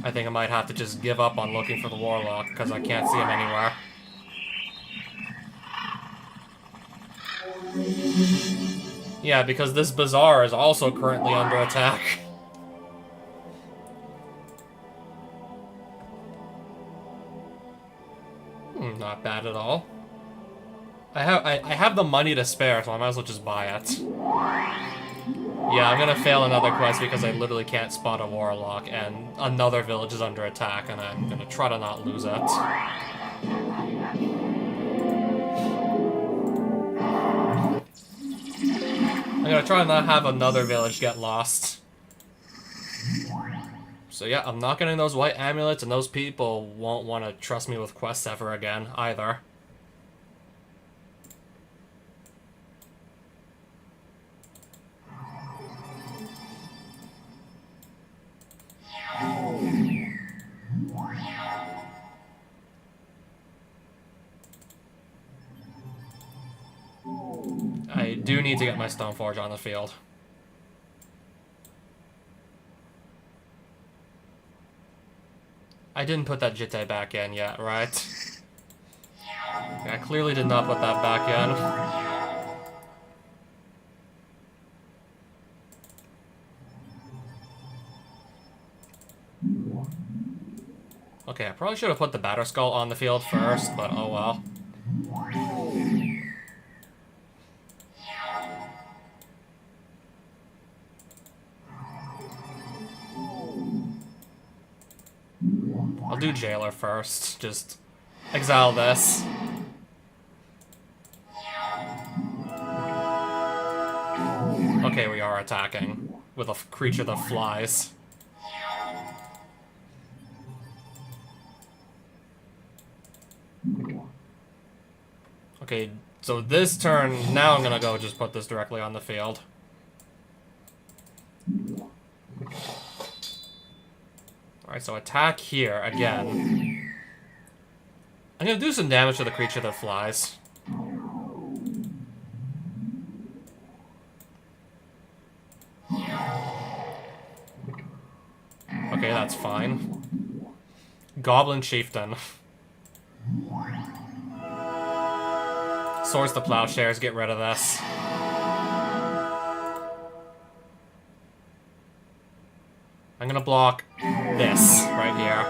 I think I might have to just give up on looking for the warlock, because I can't see him anywhere. Yeah, because this bazaar is also currently under attack. Not bad at all. I have the money to spare, so I might as well just buy it. Yeah, I'm gonna fail another quest because I literally can't spot a warlock, and another village is under attack, and I'm gonna try to not lose it. I'm gonna try to not have another village get lost. So yeah, I'm not getting those white amulets, and those people won't want to trust me with quests ever again, either. I do need to get my Stoneforge on the field. I didn't put that Jitte back in yet, right? I clearly did not put that back in. Okay, I probably should have put the Batterskull on the field first, but oh well. I'll do Jailer first. Just exile this. Okay, we are attacking with a creature that flies. Okay, so this turn, now I'm gonna go just put this directly on the field. Alright, so attack here again. I'm gonna do some damage to the creature that flies. Okay, that's fine. Goblin Chieftain. Swords to Plowshares, get rid of this. I'm gonna block this right here.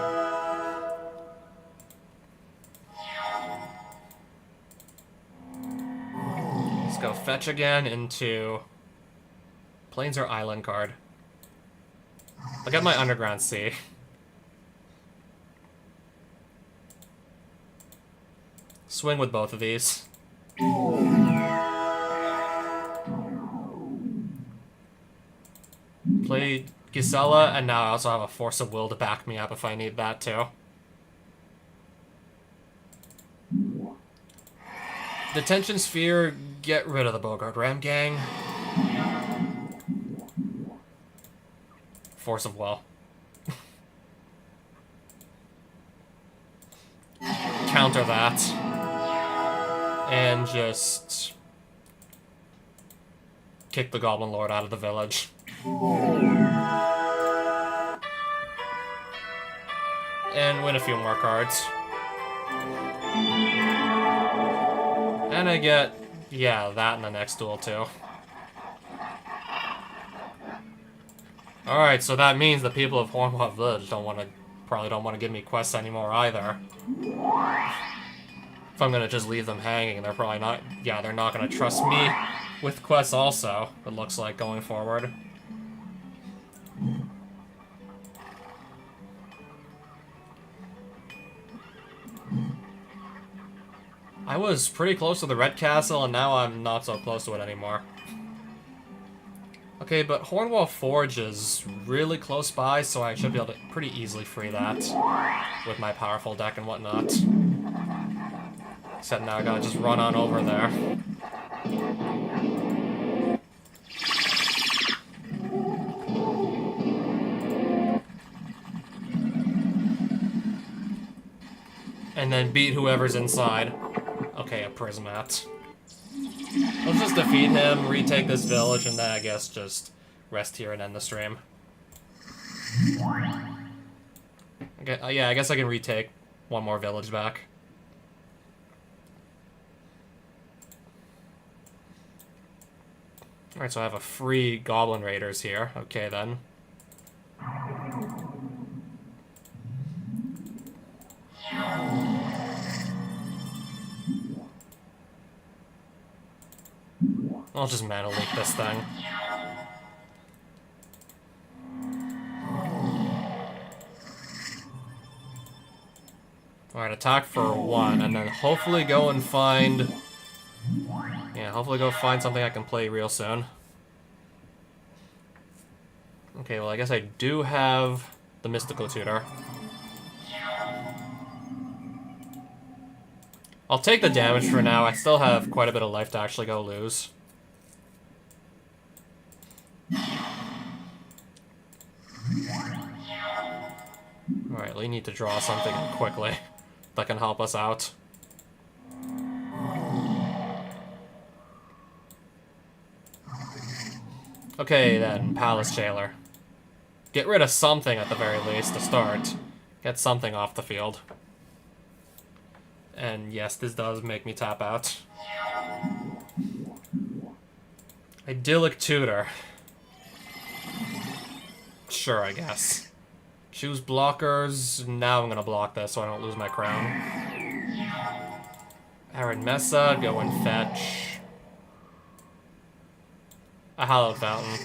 Let's go fetch again into Plains or Island card. I'll get my Underground Sea. Swing with both of these. Play Gisela, and now I also have a Force of Will to back me up if I need that too. Detention Sphere, get rid of the Bogart Ram Gang. Force of Will. Counter that. And just kick the Goblin Lord out of the village. And win a few more cards. And I get, yeah, that in the next duel too. Alright, so that means the people of Hornwall Village probably don't want to give me quests anymore either. If I'm gonna just leave them hanging, they're probably not, yeah, they're not gonna trust me with quests also, it looks like, going forward. I was pretty close to the Red Castle, and now I'm not so close to it anymore. Okay, but Hornwall Forge is really close by, so I should be able to pretty easily free that with my powerful deck and whatnot. Except now I gotta just run on over there. And then beat whoever's inside. Okay, a Prismat. Let's just defeat him, retake this village, and then I guess just rest here and end the stream. Okay, yeah, I guess I can retake one more village back. Alright, so I have a free Goblin Raiders here. Okay, then. I'll just mana leak this thing. Alright, attack for 1, and then hopefully go and find... Yeah, hopefully go find something I can play real soon. Okay, well I guess I do have the Mystical Tutor. I'll take the damage for now, I still have quite a bit of life to actually go lose. Alright, we need to draw something quickly that can help us out. Okay, then, Palace Jailer. Get rid of something at the very least to start. Get something off the field. And yes, this does make me tap out. Idyllic Tutor. Sure, I guess. Choose blockers. Now I'm gonna block this so I don't lose my crown. Arid Mesa, go and fetch. A Hallowed Fountain.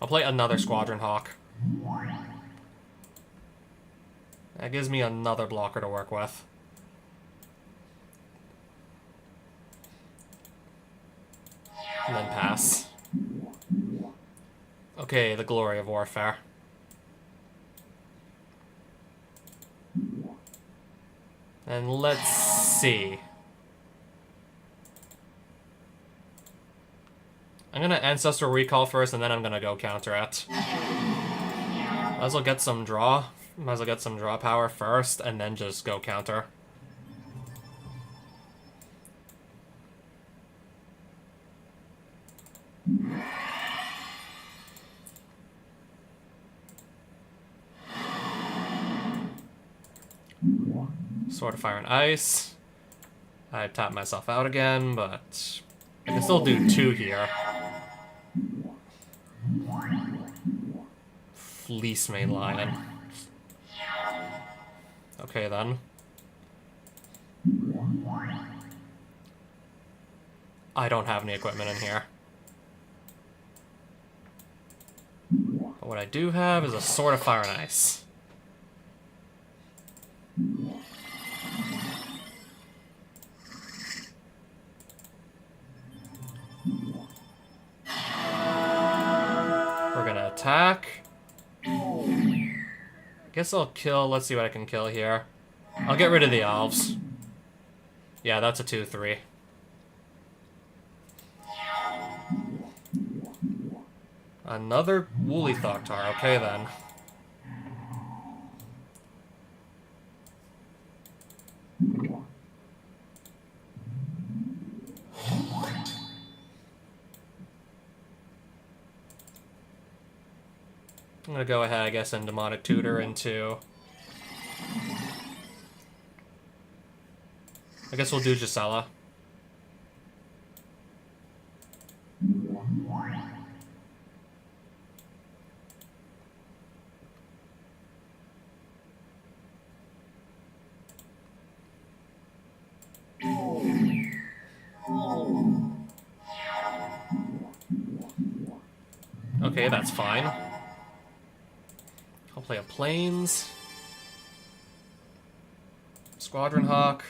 I'll play another Squadron Hawk. That gives me another blocker to work with. And then pass. Okay, the Glory of Warfare. And let's see. I'm gonna Ancestral Recall first, and then I'm gonna go counter it. Might as well get some draw. Might as well get some draw power first, and then just go counter. Sword of Fire and Ice. I tap myself out again, but I can still do 2 here. Fleece Main Lion. Okay, then. I don't have any equipment in here. But what I do have is a Sword of Fire and Ice. attack. Guess I'll kill. Let's see what I can kill here. I'll get rid of the elves. Yeah, that's a 2/3. Another Woolly Thoktar. Okay, then. I'm gonna go ahead, I guess, and Demonic Tutor into... I guess we'll do Gisela. Okay, that's fine. I'll play a Plains. Squadron Hawk.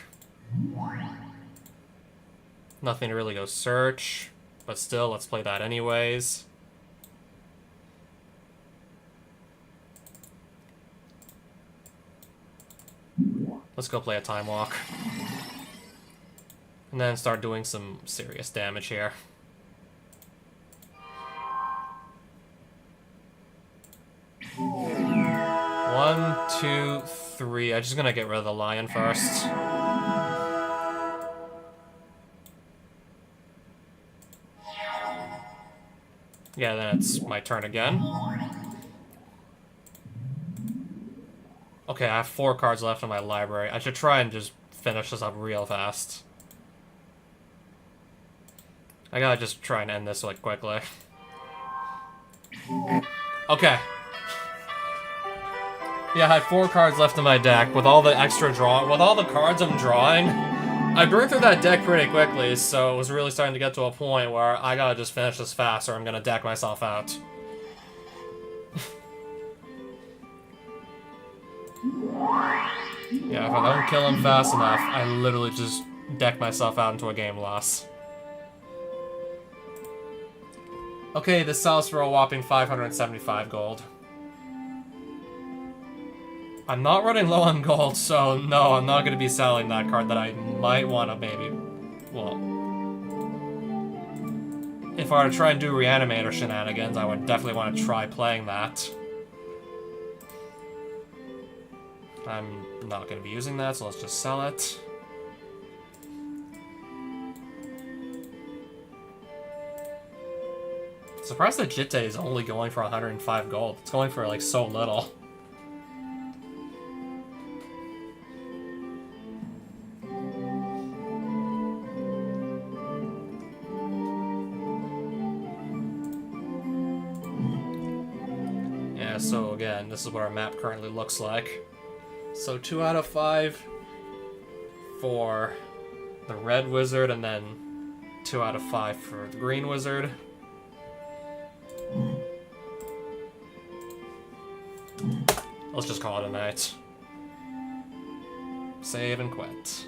Nothing to really go search, but still, let's play that anyways. Let's go play a Time Walk. And then start doing some serious damage here. One, two, three. I'm just gonna get rid of the lion first. Yeah, then it's my turn again. Okay, I have 4 cards left in my library. I should try and just finish this up real fast. I gotta just try and end this like quickly. Okay. Yeah, I had 4 cards left in my deck with all the extra draw, with all the cards I'm drawing. I burned through that deck pretty quickly, so it was really starting to get to a point where I gotta just finish this fast or I'm gonna deck myself out. Yeah, if I don't kill him fast enough, I literally just deck myself out into a game loss. Okay, this sells for a whopping 575 gold. I'm not running low on gold, so no, I'm not going to be selling that card that I might want to maybe... Well... If I were to try and do Reanimator shenanigans, I would definitely want to try playing that. I'm not going to be using that, so let's just sell it. Surprised that Jitte is only going for 105 gold. It's going for, like, so little. So again, this is what our map currently looks like. So 2 out of 5 for the red wizard, and then 2 out of 5 for the green wizard. Let's just call it a night. Save and quit.